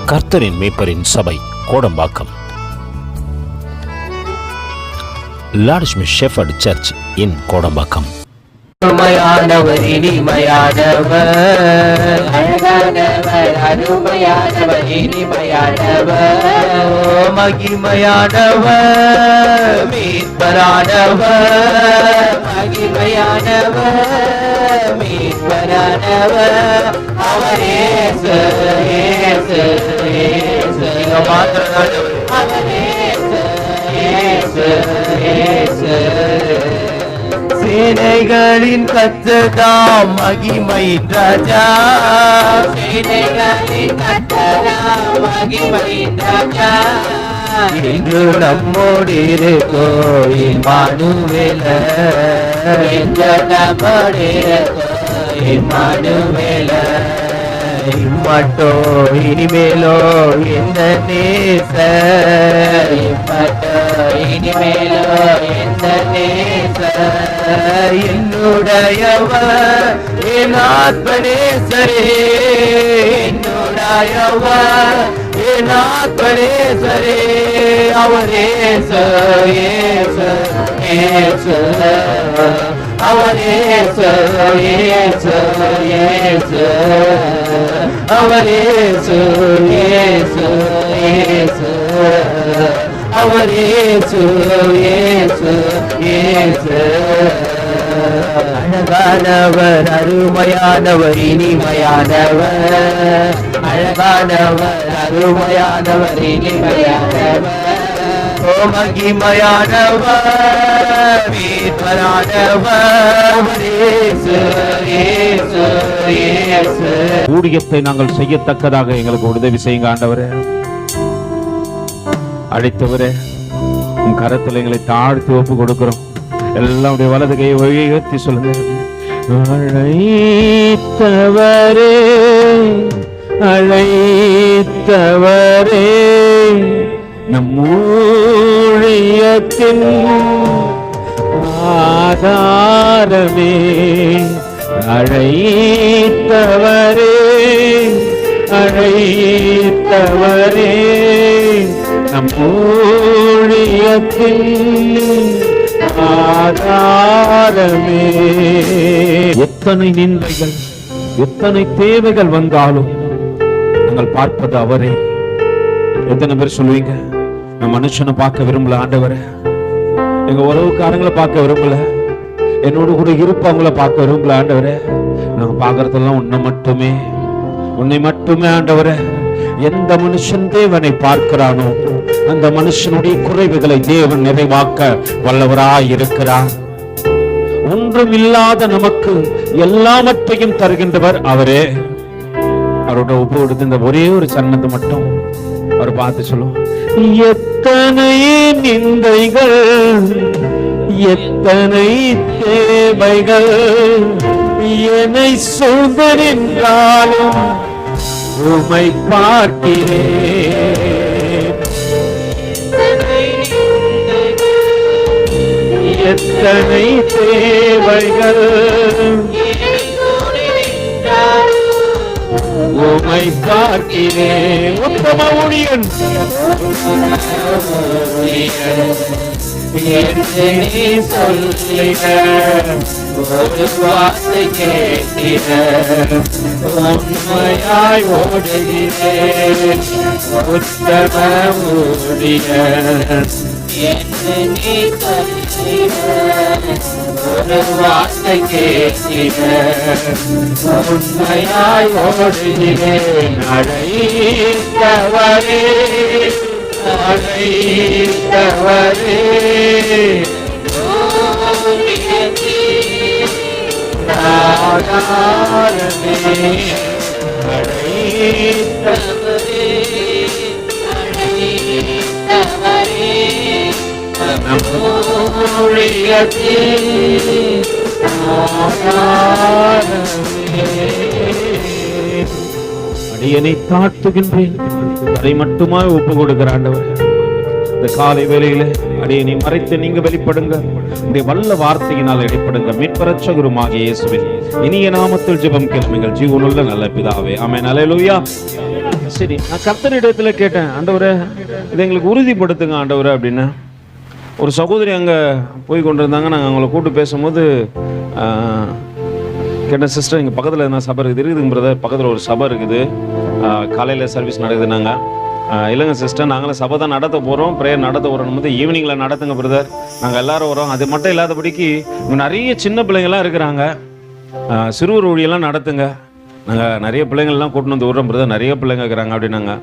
கர்த்தரின் மேய்ப்பரின் சபை Kodambakkam. Lord Smith shepherd church in Kodambakkam. அருமையானவர், இனிமையானவர், அழகானவர், அருமையானவர், இனிமையானவர், மகிமையானவர், மீட்பரானவர், மகிமையானவர், மீட்பரானவர், அவர் இயேசு, இயேசு, இயேசு, அவர் இயேசு, இயேசு, இயேசு. சேனைகளின் கர்த்தராம் மகிமையின் ராஜா, சேனைகளின் கர்த்தராம் மகிமையின் ராஜா, இன்று நம்மோடு இருக்கோ இம்மானுவேல, இன்று நம்மோடு இருக்கோ இம்மானுவேல, இம்மட்டோ இனிமேலோ எந்த நேச, இம்மட்டோ இனிமேலோ எந்த நேச, என்னுடையவர் என் ஆத்மநேசரே, என்னுடையவர் என் ஆத்மநேசரே, அவர் இயேசு, இயேசு, இயேசு, அவர் இயேசு, இயேசு, இயேசு, அவர் இயேசு, இயேசு, இயேசு, அவர் இயேசு, இயேசு, இயேசு. அழகானவர், அருமையானவர், இனிமையானவர், அழகானவர், அருமையானவர், இனிமையானவர், மகிமையானவர், மீட்பரானவர், இயேசு, இயேசு, இயேசு. ஊழியத்தை நாங்கள் செய்யத்தக்கதாக எங்களுக்கு உதவி செய்யுங்க ஆண்டவரே. அழைத்தவரே, உன் கரத்தில் எங்களை தாழ்த்தி ஒப்பு கொடுக்கிறோம். எல்லாம் வலது கையை உயர்த்தி சொல்லுங்க. அழைத்தவரே, அழைத்தவரே, நம் ஊழியத்தின் ஆதாரமே, அழைத்தவரே, அழைத்தவரே, நம் ஊழியத்தின் ஆதாரமே. எத்தனை நிந்தைகள், எத்தனை தேவைகள் வந்தாலும் நாங்கள் பார்ப்பது அவரே. எத்தனை பேர் சொல்லுவீங்க, நான் மனுஷனை பார்க்க விரும்பல ஆண்டவரே, எங்க உறவுக்காரங்களை பார்க்க விரும்பல, என்னோடு கூட இருப்பவங்களை பார்க்க விரும்பல ஆண்டவரே, நாங்க பார்க்கறதெல்லாம் உன்னை மட்டுமே, உன்னை மட்டுமே ஆண்டவரே. எந்த மனுஷன் தேவனை பார்க்கிறானோ அந்த மனுஷனுடைய குறைவுகளை தேவன் நிறைவாக்க வல்லவராய் இருக்கிறார். ஒன்றும் இல்லாத நமக்கு எல்லாவற்றையும் தருகின்றவர் அவரே. அவரோட ஒப்பு கொடுத்து இந்த ஒரே ஒரு சன்னத்தை மட்டும் அவர் பார்த்து சொல்லுவோம். எத்தனை நிந்தைகள், எத்தனை தேவைகள் என்னை சூழ்ந்து நின்றாலும் உம்மை பார்க்கிறேன். எத்தனை தேவைகள் உம்மை பார்க்கிறேன். உத்தம ஊழியன் சொல்லிட ஒரு வார்த்தை கேட்டிட உண்மையாய் ஓடுகிறேன். உத்தம ஊழியன் ஒரு வார்த்தை கேட்டிட உண்மையாய் ஓடுகிறேன். அழைத்தவரே, அழைத்தவரே, ஆதாரமே, அழைத்தவரே, அழைத்தவரே, நம்முடையத்தில் ஆதாரமே. அடியனை தாழ்த்துகின்றேன், அதை மட்டுமா ஒப்பு கொடுக்கிற ஆண்டவர். இந்த காலை வேளையில அடியே நீ மறைத்து நீங்க வெளிப்படுங்க, உடைய வல்ல வார்த்தையினால் வெளிப்படுங்க. மீட்பரட்சகருமாகிய இயேசுவின் இனிய நாமத்தில் ஜெபம் கேளுங்கள் ஜீவனுள்ள நல்ல பிதாவே, ஆமென். அல்லேலூயா. சரி, நான் கர்த்தரிடத்துல கேட்டேன், ஆண்டவரே இதை எங்களுக்கு உறுதிப்படுத்துங்க ஆண்டவரே அப்படின்னு. ஒரு சகோதரி அங்கே போய் கொண்டிருந்தாங்க. நாங்கள் அவங்கள கூப்பிட்டு பேசும்போது கேட்டேன், சிஸ்டர் இங்கே பக்கத்தில் என்ன சபை இருக்குதுங்க பிரதர், பக்கத்தில் ஒரு சபை இருக்குது, காலையில் சர்வீஸ் நடக்குது. நாங்கள் இல்லைங்க சிஸ்டர், நாங்களும் சபை தான் நடத்த போகிறோம், ப்ரேயர் நடத்த போகிறோம் போது ஈவினிங்கில் நடத்துங்க பிரதர், நாங்கள் எல்லாரும் வரோம். அது மட்டும் இல்லாதபடிக்கு நிறைய சின்ன பிள்ளைங்கள்லாம் இருக்கிறாங்க, சிறுவர் ஊழியெல்லாம் நடத்துங்க, நாங்கள் நிறைய பிள்ளைங்கள்லாம் கூட்டின்னு வந்து விடுறோம் பிரதர், நிறைய பிள்ளைங்க இருக்கிறாங்க அப்படின்னாங்க.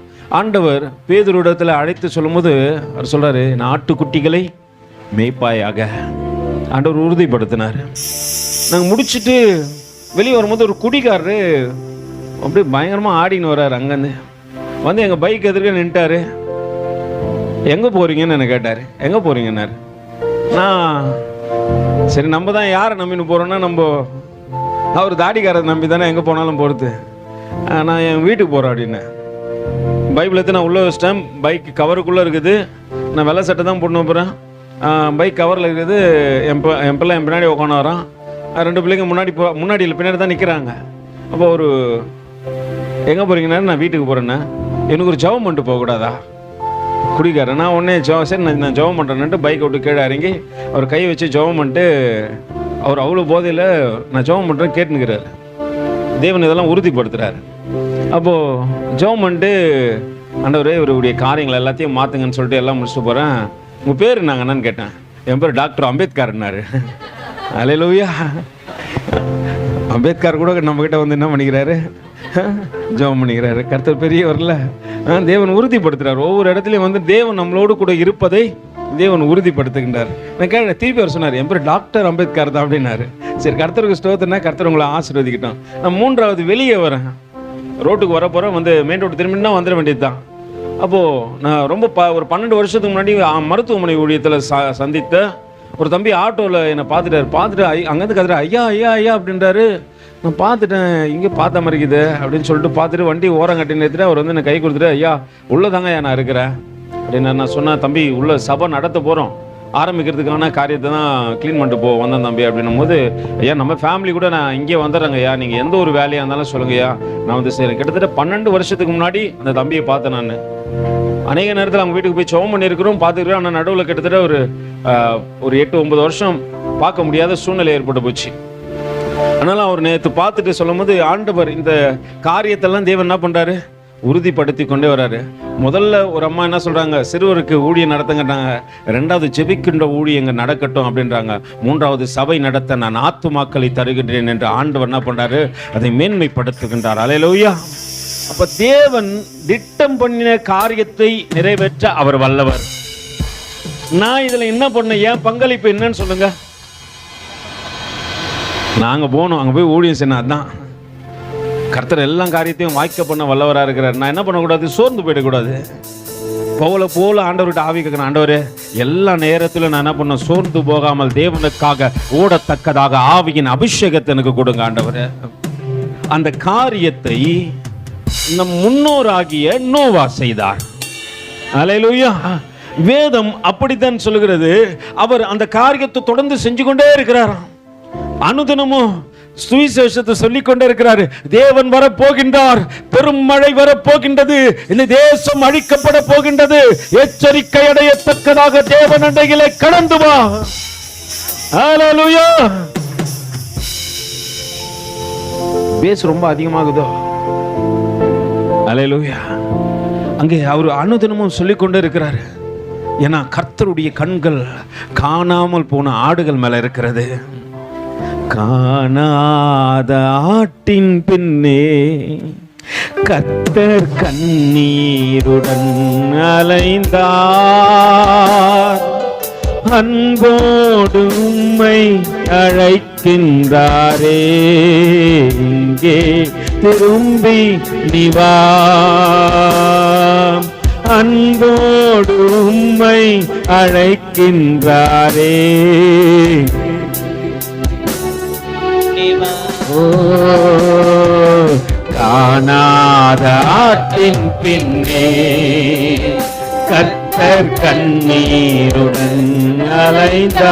ஆண்டவர் பேதுருவிடத்தில் அழைத்து சொல்லும்போது அவர் சொல்கிறாரு, ஆட்டுக்குட்டிகளை மேய்ப்பாயாக ஆண்டவர் உறுதிப்படுத்தினார். நாங்கள் முடிச்சுட்டு வெளியே வரும்போது ஒரு குடிக்காரரு அப்படியே பயங்கரமாக ஆடின்னு வர்றாரு. அங்கேருந்து வந்து எங்கள் பைக் எதிர்க்க நின்ட்டாரு. எங்கே போகிறீங்கன்னு என்ன கேட்டார். எங்கே போகிறீங்கன்னாரு. நான் சரி நம்ம தான் யாரை நம்பின்னு போகிறோன்னா, நம்ம அவர் தாடிக்காரரை நம்பி தானே எங்கே போனாலும் போகிறது, நான் என் வீட்டுக்கு போகிறேன் அப்படின்னேன். பைபிள் எடுத்து நான் உள்ளே வச்சிட்டேன், பைக் கவருக்குள்ளே இருக்குது, நான் வெள்ளை சட்டை தான் போட்டு போகிறேன், பைக் கவரில் இருக்குது, என் பிள்ளை என் பின்னாடி உட்காந்து வரான், ரெண்டு பிள்ளைங்க முன்னாடி இல்லை பின்னாடி தான் நிற்கிறாங்க. அப்போ ஒரு எங்கே போகிறீங்கன்னா, நான் வீட்டுக்கு போகிறேன்னா, எனக்கு ஒரு ஜெபம் பண்ணிட்டு போகக்கூடாதா குடிக்காரன். நான் உடனே சரி நான் ஜெபம் பண்ணுறேன்ட்டு பைக்கை விட்டு கீழே இறங்கி அவர் கை வச்சு ஜெபம் பண்ணிட்டு, அவர் அவ்வளோ போதையில் நான் ஜெபம் பண்ணுறேன் கேட்டுனுக்கிறார். தேவன் இதெல்லாம் உறுதிப்படுத்துகிறார். அப்போது ஜெபம் பண்ணிட்டு, ஆண்டவரே இவருடைய காரியங்கள் எல்லாத்தையும் மாற்றுங்கன்னு சொல்லிட்டு எல்லாம் முடிச்சுட்டு போகிறேன். உங்கள் பேர் நாங்கள் என்னன்னு கேட்டேன். என் பேர் டாக்டர் அம்பேத்கர்னாரு. அல்லேலூயா. அம்பேத்கர் கூட நம்மக்கிட்ட வந்து என்ன பண்ணிக்கிறாரு, ஜெபம் பண்ணிக்கிறாரு. கர்த்தர் பெரியவர்ல, தேவன் உறுதிப்படுத்துகிறார். ஒவ்வொரு இடத்துலையும் வந்து தேவன் நம்மளோடு கூட இருப்பதை தேவன் உறுதிப்படுத்துகின்றார். நான் கேட்டேன், திருப்பி அவர் சொன்னார், என் பேர் டாக்டர் அம்பேத்கர் தான் அப்படின்னாரு. சரி, கர்த்தருக்கு ஸ்தோத்திரம்னா கர்த்தர் உங்களை ஆசீர்வதிக்கிட்டோம். நான் மூன்றாவது வெளியே வரேன், ரோட்டுக்கு வர போகிறேன், வந்து மெயின் ரோடு திரும்பினா வந்துட வேண்டியது தான். அப்போது நான் ரொம்ப ஒரு 12 வருஷத்துக்கு முன்னாடி மருத்துவமனை ஊழியத்தில் சந்தித்த ஒரு தம்பி ஆட்டோவில் என்னை பார்த்துட்டு அங்கேருந்து கத்துற ஐயா ஐயா ஐயா அப்படின்றாரு. நான் பார்த்துட்டேன், இங்கே பார்த்த மாதிரி இருக்குது அப்படின்னு சொல்லிட்டு பார்த்துட்டு வண்டி ஓரம் கட்டி நிறுத்திட்டு அவர் வந்து என்னை கை கொடுத்துட்டு, ஐயா உள்ளதாங்க ஐயா நான் இருக்கிறேன் அப்படின்னு நான் சொன்னேன். தம்பி உள்ள சபை நடத்த போகிறோம், ஆரம்பிக்கிறதுக்கான காரியத்தை தான் க்ளீன் பண்ணிட்டு வந்தேன் தம்பி அப்படின்னும் போது, ஐயா நம்ம ஃபேமிலி கூட நான் இங்கே வந்துடுறேங்க ஐயா, நீங்கள் எந்த ஒரு வேலையாக இருந்தாலும் சொல்லுங்கய்யா, நான் வந்து செய்கிறேன். கிட்டத்தட்ட 12 வருஷத்துக்கு முன்னாடி அந்த தம்பியை பார்த்தேன். நான் அநேக நேரத்தில் அவங்க வீட்டுக்கு போய் ஜெபம் பண்ணியிருக்கிறோம், பார்த்துக்கிறோம். ஆனால் நடுவில் கிட்டத்தட்ட ஒரு 8-9 வருஷம் பார்க்க முடியாத சூழ்நிலை ஏற்பட்டு போச்சு. அதனால அவர் நேற்று பார்த்துட்டு சொல்லும் போது, ஆண்டவர் இந்த காரியத்தெல்லாம் தேவன் என்ன பண்ணுறாரு, உறுதிப்படுத்தி கொண்டே வர்றாரு. முதல்ல ஒரு அம்மா என்ன சொல்கிறாங்க, சிறுவருக்கு ஊழியம் நடத்துங்கட்டாங்க. 2வது ஜெபிக்கின்ற ஊழியங்க நடக்கட்டும் அப்படின்றாங்க. 3வது சபை நடத்த நான் ஆத்துமாக்களை தருகின்றேன் என்று ஆண்டவர் என்ன பண்ணுறாரு, அதை மேன்மைப்படுத்துகின்றார். அல்லேலூயா. அப்போ தேவன் திட்டம் பண்ணின காரியத்தை நிறைவேற்ற அவர் வல்லவர். நான் இதில் என்ன பண்ண, ஏன் பங்களிப்பு என்னன்னு சொல்லுங்க. நாங்கள் போனோம், அங்கே போய் ஊழியம் செய்யணும். அதுதான் கர்த்தர் எல்லா காரியத்தையும் வாய்க்க பண்ண வல்லவராக இருக்கிறார். நான் என்ன பண்ணக்கூடாது, சோர்ந்து போயிடக்கூடாது. போல ஆண்டவர்கிட்ட ஆவி கேட்கணும், ஆண்டவரே எல்லா நேரத்திலும் நான் என்ன பண்ண, சோர்ந்து போகாமல் தேவனுக்காக ஓடத்தக்கதாக ஆவியின் அபிஷேகத்தை எனக்கு கொடுங்க ஆண்டவரே. அந்த காரியத்தை நம் முன்னோராகிய நோவா செய்தார். அல்லேலூயா. வேதம் அப்படித்தான் சொல்லுகிறது. அவர் அந்த காரியத்தை தொடர்ந்து செஞ்சு கொண்டே இருக்கிறார். அனுதினமும் சுவிசேஷத்தை சொல்லிக் கொண்டே இருக்கிறார். தேவன் வரப்போகின்றார், பெரும் மழை வரப்போகின்றது, இந்த தேசம் அழிக்கப்பட போகின்றது, எச்சரிக்கை அடையத்தக்கதாக தேவன் அண்டையிலே கடந்து வா. ஹல்லேலூயா. பேஸ் ரொம்ப அதிகமாகுதோ. அல்லேலூயா. அங்கே அவர் அனுதினமும் சொல்லிக் கொண்டே இருக்கிறார். ஏன்னா கர்த்தருடைய கண்கள் காணாமல் போன ஆடுகள் மேல இருக்கிறது. காணாத ஆட்டின் பின்னே கர்த்தர் கண்ணீருடன் அலைந்தார். அன்போடு உம்மை அழைக்கின்றாரே, இங்கே திரும்பி நிவா. அன்போடு உம்மை அழைக்கின்றாரே, காணாத ஆட்டின் பின்னே கர்த்தர் நேசர் கண்ணீருடன் அலைந்தார்,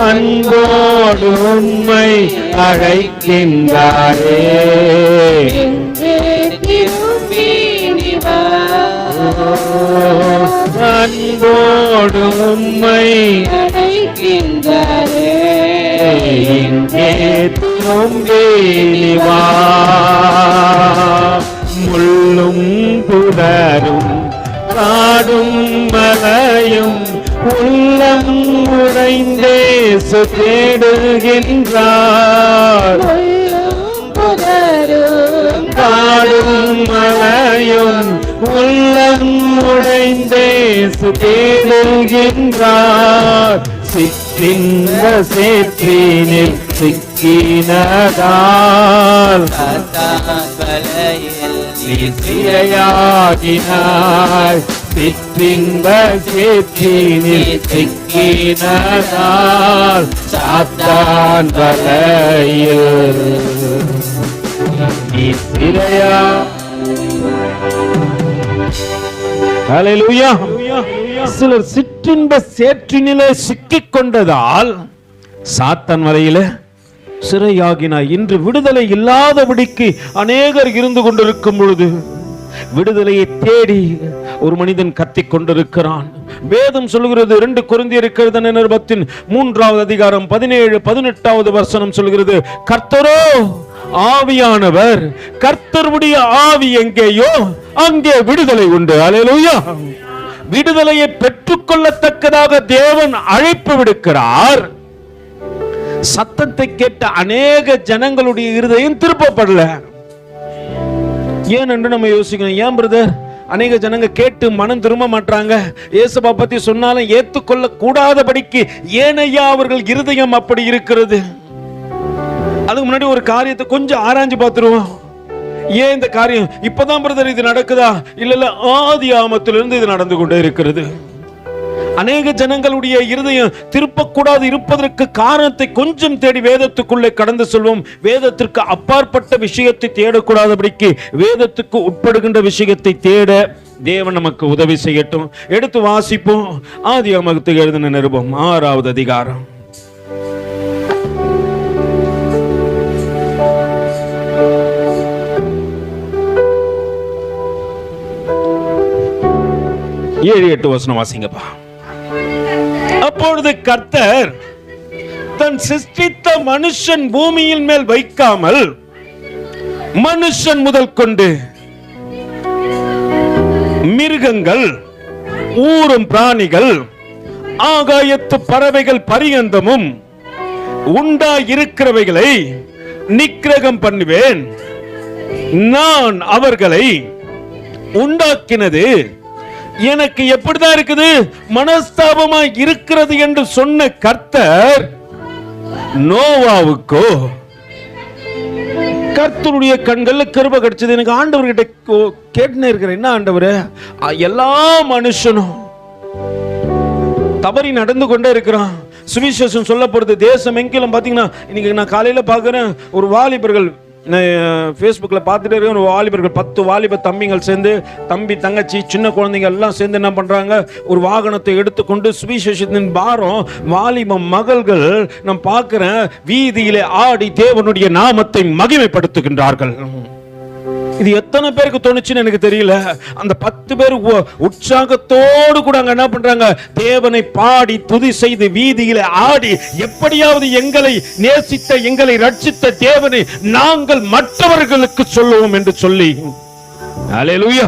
அன்போடு உண்மை அழைக்கின்றாரே. அன்போடு உண்மை அழைக்கின்றாரே, இங்கே திரும்பி வா. முள்ளும் புதரும் காடும் மலையும் உள்ளம் உடைந்தே தேடுகின்றார். காடும் மலையும் உள்ளம் உடைந்தே தேடுகின்றார். சிற்றின்ப சேற்றினில் சிக்கினதால் சிறையாகினாய். சிற்றின்ப சேற்றினில் சிக்கினதால் சாத்தான் வலையில் நீ சிறையா. ஹல்லேலூயா. சிலர் சிற்றின்ப சேற்றினிலே சிக்கிக் கொண்டதால் சாத்தான் வலையில சிறையாகினாய். இன்று விடுதலை இல்லாதபடிக்கு அநேகர் இருந்து கொண்டிருக்கும் பொழுது விடுதலையை தேடி ஒரு மனிதன் கத்திக் கொண்டிருக்கிறான். வேதம் சொல்கிறது, 2 கொரிந்தியர் 3வது அதிகாரம் 17-18வது வசனம் சொல்கிறது, கர்த்தரோ ஆவியானவர், கர்த்தருடைய ஆவி எங்கேயோ அங்கே விடுதலை உண்டு. அல்லேலூயா. விடுதலையை பெற்றுக்கொள்ளத்தக்கதாக தேவன் அழைப்பு விடுக்கிறார். சத்தத்தை கேட்ட அநேக ஜனங்களுடைய இருதயம் திருப்பப்படல. ஏன் என்று நம்ம யோசிக்கணும். ஏன் பிரதர் அநேக ஜனங்க கேட்டு மனம் திரும்ப மாட்டாங்க? இயேசுவை பத்தி சொன்னாலும் ஏத்துக்கொள்ள கூடாதபடிக்கு ஏனையா அவர்கள் இருதயம் அப்படி இருக்கிறது? அதுக்கு முன்னாடி ஒரு காரியத்தை கொஞ்சம் ஆராய்ஞ்சு பார்த்துருவோம். ஏன் இந்த காரியம் இப்பதான் பிரதர் இது நடக்குதா? இல்ல ஆதி ஆமத்திலிருந்து இது நடந்து கொண்டே இருக்கிறது. அநேக ஜனங்களுடைய இருதயம் திருப்பக்கூடாது இருப்பதற்கு காரணத்தை கொஞ்சம் தேடி வேதத்துக்குள்ளே கடந்து செல்வோம். வேதத்திற்கு அப்பாற்பட்ட விஷயத்தை தேடக்கூடாதபடிக்கு வேதத்துக்கு உட்படுகின்ற விஷயத்தை தேட தேவன் நமக்கு உதவி செய்யட்டும். எடுத்து வாசிப்போம். ஆதியாகமத்துக்கு எழுதின நிருபம் 6வது அதிகாரம். ஏழு 8 வசனம் வாசிங்கப்பா. அப்பொழுது கர்த்தர் தன் சிருஷ்டித்த மனுஷன் பூமியின் மேல் வைக்காமல் மனுஷன் முதல் கொண்டு மிருகங்கள், ஊரும் பிராணிகள், ஆகாயத்து பறவைகள் பரியந்தமும் உண்டாயிருக்கிறவைகளை நிக்கிரகம் பண்ணுவேன். நான் அவர்களை உண்டாக்கினது எனக்கு எப்படிதான் இருக்குது, மனஸ்தாபமா இருக்கிறது என்று சொன்ன கர்த்தர் நோவாவுக்கோ கர்த்தருடைய கண்கள்ல கிருபை கிடைச்சது. எனக்கு ஆண்டவர்கிட்ட கேட்டுனே இருக்கிறேன், என்ன ஆண்டவரே, எல்லா மனுஷனும் தவறி நடந்து கொண்டே இருக்கிறான். சுவிசேஷம் சொல்லப்படுது தேசம் எங்கிலும். பாத்தீங்கன்னா இன்னைக்கு நான் காலையில பாக்குறேன், ஒரு வாலிபர்கள் ஃபேஸ்புக்கில் பார்த்துட்டே இருக்க, ஒரு வாலிபர்கள் 10 வாலிப தம்பிகள் சேர்ந்து, தம்பி தங்கச்சி சின்ன குழந்தைங்க எல்லாம் சேர்ந்து என்ன பண்றாங்க, ஒரு வாகனத்தை எடுத்துக்கொண்டு சுவிசேஷத்தின் பாரம் வாலிப மகள்கள் நான் பார்க்கிறேன் வீதியிலே ஆடி தேவனுடைய நாமத்தை மகிமைப்படுத்துகின்றார்கள். இது எத்தனை பேருக்கு தோணுச்சுன்னு எனக்கு தெரியல. அந்த 10 பேர் உற்சாகத்தோடு கூட அங்க என்ன பண்றாங்க, தேவனை பாடி துதி செய்து வீதியில ஆடி, எப்படியாவது எங்களை நேசித்த எங்களை ரட்சித்த தேவனை நாங்கள் மற்றவர்களுக்கு சொல்லுவோம் என்று சொல்லி. அல்லேலூயா.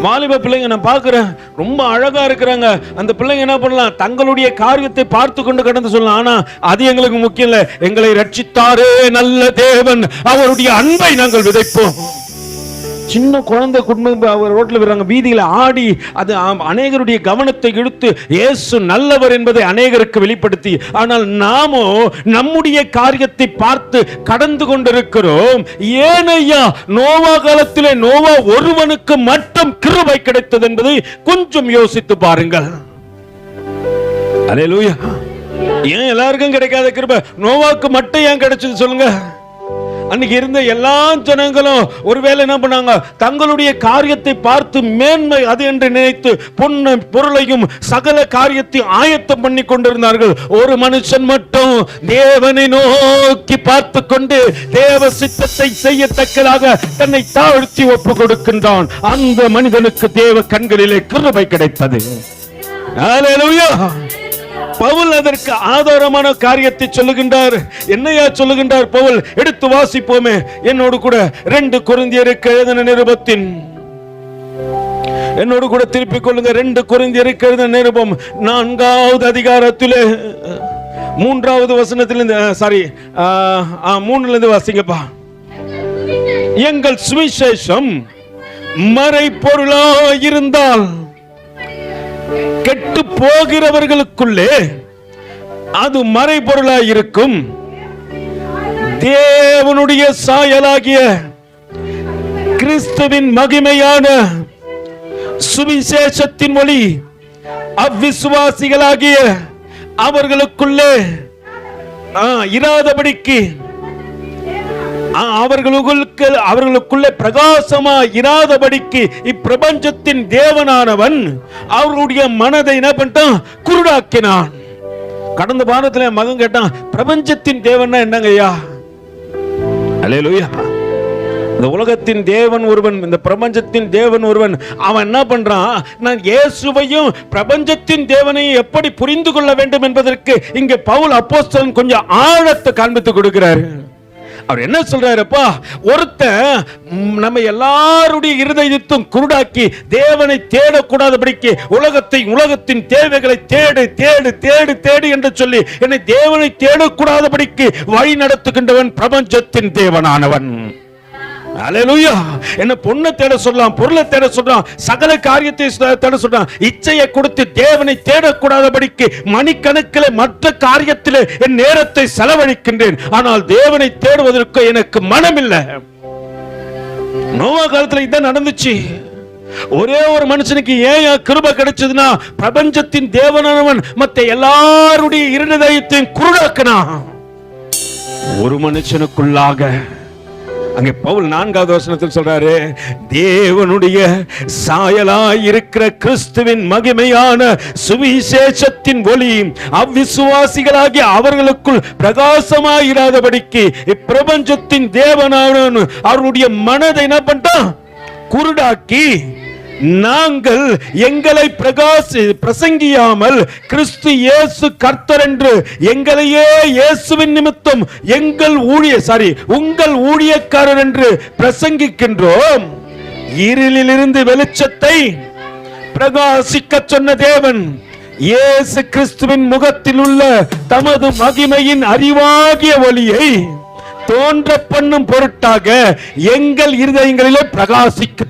வாலிப பிள்ளைங்க நான் பார்க்கிறேன், ரொம்ப அழகா இருக்கிறாங்க. அந்த பிள்ளைங்க என்ன பண்ணலாம், தங்களுடைய காரியத்தை பார்த்து கொண்டு கடந்து சொல்லலாம். ஆனா அது எங்களுக்கு முக்கியம் இல்ல. எங்களை ரட்சித்தாரே நல்ல தேவன், அவருடைய அன்பை நாங்கள் விதைப்போம். சின்ன குழந்தை குடும்பம் அவர் ரோட்ல வர்றாங்க, வீதியில ஆடி, அது அநேகருடைய கவனத்தை இழுத்து இயேசு நல்லவர் என்பதை அநேகருக்கு வெளிப்படுத்தி. ஆனால் நாமோ நம்முடைய காரியத்தை பார்த்து கடந்து கொண்டிருக்கிறோம். ஏனையா நோவா காலத்திலே நோவா ஒருவனுக்கு மட்டும் கிருபை கிடைத்தது என்பதை கொஞ்சம் யோசித்து பாருங்கள். அல்லேலூயா. ஏன் எல்லாருக்கும் கிடைக்காத கிருபை நோவாக்கு மட்டும் ஏன் கிடைச்சது சொல்லுங்க? அன்னைக்கு இருந்த எல்லா ஜனங்களும் ஒருவேளை என்ன பண்ணாங்க, தங்களுடைய காரியத்தை பார்த்து மேன்மை அது என்று நினைத்து பொன்னை பொருளையும் சகல காரியத்தையும் ஆயத்தம் பண்ணி கொண்டிருந்தார்கள். ஒரு மனுஷன் மட்டும் தேவனை நோக்கி பார்த்து கொண்டு தேவ சித்தத்தை செய்யத்தக்கதாக தன்னை தாழ்த்தி ஒப்பு கொடுக்கின்றான். அந்த மனிதனுக்கு தேவ கண்களிலே கிருபை கிடைத்தது. ஹல்லேலூயா. பவுல் அதற்கு ஆதாரமான காரியத்தை சொல்லுகின்றார். என்னையா சொல்லுகின்றார் பவுல்? எடுத்து வாசிப்போமே என்னோடு கூட. 2 கொரிந்தியருக்கு எழுதின நிருபத்தின், என்னோடு கூட திருப்பிக் கொள்ளுங்க. 2 கொரிந்தியருக்கு எழுதின நிருபம் 4வது அதிகாரத்திலே 3வது வசனத்திலிருந்து, சாரி 3லிருந்து வாசிங்கப்பா. எங்கள் சுவிசேஷம் மறைபொருளாய் இருந்தால் கெட்டு போகிறவர்களுக்குள்ளே அது மறைபொருளாய் இருக்கும். தேவனுடைய சாயலாகிய கிறிஸ்துவின் மகிமையான சுவிசேஷத்தின் மொழி அவ்விசுவாசிகளாகிய அவர்களுக்குள்ளே இராதபடிக்கு, அவர்களுக்குள்ளே பிரகாசமா இராதபடிக்கு இப்பிரபஞ்சத்தின் தேவனானவன் அவர்களுடைய மனதை என்ன பண்ணிட்டான்? குருடாக்கினான். கடந்த வாரத்துல மகன் கேட்டான், பிரபஞ்சத்தின் தேவன்னா என்னங்க ஐயா? அல்லேலூயா. இந்த உலகத்தின் தேவன் ஒருவன், இந்த பிரபஞ்சத்தின் தேவன் ஒருவன். அவன் என்ன பண்றான்? நான் இயேசுவையும் பிரபஞ்சத்தின் தேவனையும் எப்படி புரிந்து கொள்ள வேண்டும் என்பதற்கு இங்கே பவுல் அப்போஸ்தலன் கொஞ்சம் ஆழத்தை காண்பித்து கொடுக்கிறார். அவர் என்ன சொல்றாருப்பா? ஒருத்தன் நம்ம எல்லாருடைய இருதயத்தையும் குருடாக்கி தேவனை தேடக்கூடாதபடிக்கு உலகத்தின் தேவைகளை தேடு தேடு தேடு தேடு என்று சொல்லி என்னை தேவனை தேடக்கூடாதபடிக்கு வழி நடத்துகின்றவன் பிரபஞ்சத்தின் தேவனானவன். அல்லேலூயா. என்ன பொண்ணை தேட சொல்லலாம், பொருளை தேட சொல்லலாம், சகல காரியத்தை தேட சொல்லலாம். இச்சையை கொடுத்து தேவனை தேடக்கூடாதபடிக்கு மணிக்கணக்கில் மற்ற காரியத்தில் என் நேரத்தை செலவழிக்கின்றேன். ஆனால் தேவனை தேடுவதற்கு எனக்கு மனமில்லை. நோவா காலத்தில் இதான் நடந்துச்சு. ஒரே ஒரு மனுஷனுக்கு ஏன் கிருபை கிடைச்சதுன்னா, பிரபஞ்சத்தின் தேவனானவன் மற்ற எல்லாருடைய இருதயத்தையும் குருடாக்கினான். ஒரு மனுஷனுக்குள்ளாக அங்கே பவுல் 4வது வசனத்தில் சொல்றாரு, தேவனுடைய சாயலாய் இருக்கிற கிறிஸ்துவின் மகிமையான சுவிசேஷத்தின் ஒளி அவ்விசுவாசிகளாகிய அவர்களுக்குள் பிரகாசமாயிராதபடிக்கு இப்பிரபஞ்சத்தின் தேவனானவன் அவருடைய மனதை என்ன பண்ணிட்டான்? குருடாக்கி, நாங்கள் எங்களை பிரசங்கியாமல் கிறிஸ்து இயேசு கர்த்தர் என்று எங்களையே இயேசுவின் நிமித்தம் உங்கள் ஊழியக்காரர் என்று பிரசங்கிக்கின்றோம். இருளிலிருந்து வெளிச்சத்தை பிரகாசிக்க சொன்ன தேவன் இயேசு கிறிஸ்துவின் முகத்தில் உள்ள தமது மகிமையின் அறிவாகிய ஒளியை தோன்ற பண்ணும் பொருட்டாக எங்கள் இருதயங்களிலே பிரகாசிக்க.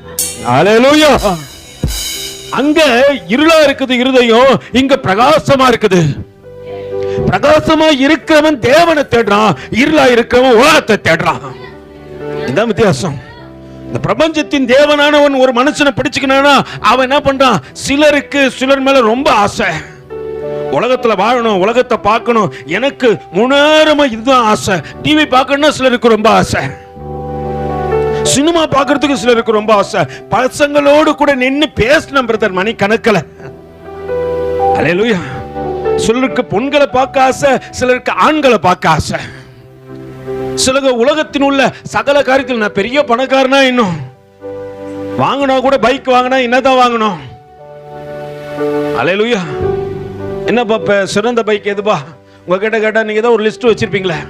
அல்லேலூயா. அங்க இருளா இருக்குது இருதயம், இங்க பிரகாசமா இருக்குது. பிரகாசமா இருக்கிறவன் தேவனை தேடுறான், இருளா இருக்கிறவன் உலகத்தை தேடுறான். இதான் வித்தியாசம். இந்த பிரபஞ்சத்தின் தேவனானவன் ஒரு மனுஷனை பிடிச்சுக்கணும்னா அவன் என்ன பண்றான்? சிலர் மேல ரொம்ப ஆசை. உலகத்துல வாழணும், உலகத்தை பார்க்கணும், எனக்கு முன்னேறமா இதுதான் ஆசை. டிவி பார்க்கணும்னா சிலருக்கு ரொம்ப ஆசை, சினிமா பார்க்கறதுக்கு சிலருக்கு ரொம்ப ஆசை, பசங்களோடு கூட நின்று பேசணும் பிரதர் மணி கணக்கில். அல்லேலூயா. சிலருக்கு பெண்களை பார்க்க ஆசை, சிலருக்கு ஆண்களை பார்க்க ஆசை. சிலருக்கு உலகத்தின் உள்ள சகல காரியத்தில் நான் பெரிய பணக்காரனா, இன்னும் வாங்கினா கூட பைக் வாங்கினா என்னதான் வாங்கணும்? அல்லேலூயா. என்னப்பா சிறந்த பைக் எதுப்பா உங்ககிட்ட கேட்டா நீங்க தான் ஒரு லிஸ்ட் வச்சிருப்பீங்களே.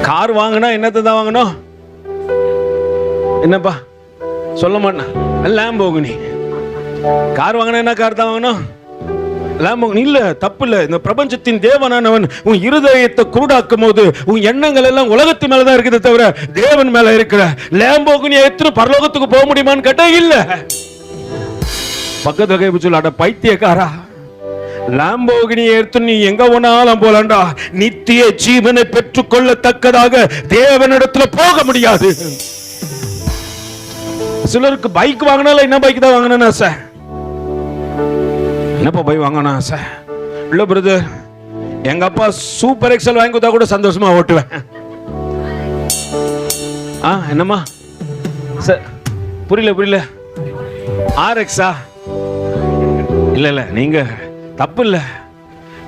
கார் வாங்கினா என்னத்தை தான் வாங்கணும்? என்னப்பா சொல்ல மாட்டேன். லாம்போகினி. கார் வாங்கினா என்ன கார் தான் வாங்கணும்? லாம்போகினி. இல்ல, தப்பு இல்ல. இந்த பிரபஞ்சத்தின் தேவனானவன் உன் இருதயத்தை குருடாக்கும் போது உன் எண்ணங்கள் எல்லாம் உலகத்து மேலதான் இருக்குது தவிர தேவன் மேல இருக்கிற. லாம்போகினியை எடுத்து பரலோகத்துக்கு போக முடியுமான்னு கேட்டா இல்ல. பக்கத்துல கை பிடிச்சு அட பைத்தியக்காரா, லாம்போகினியை எடுத்து நீ எங்க போனாலும் போலண்டா, நித்திய ஜீவனை பெற்றுக்கொள்ளத்தக்கதாக தேவனிடத்துல போக முடியாது. சிலருக்கு பைக் வாங்கினால என்ன பைக் தான் வாங்கணும் ஆசை. என்னப்பா பைக் வாங்கணும் ஆசை? இல்ல பிரதர், எங்க அப்பா சூப்பர் எக்ஸல் வாங்கி கொடுத்தா கூட சந்தோஷமா ஓட்டுவேன். என்னம்மா சார்? புரியல. RX-ஆ? இல்ல நீங்க தப்பு இல்ல.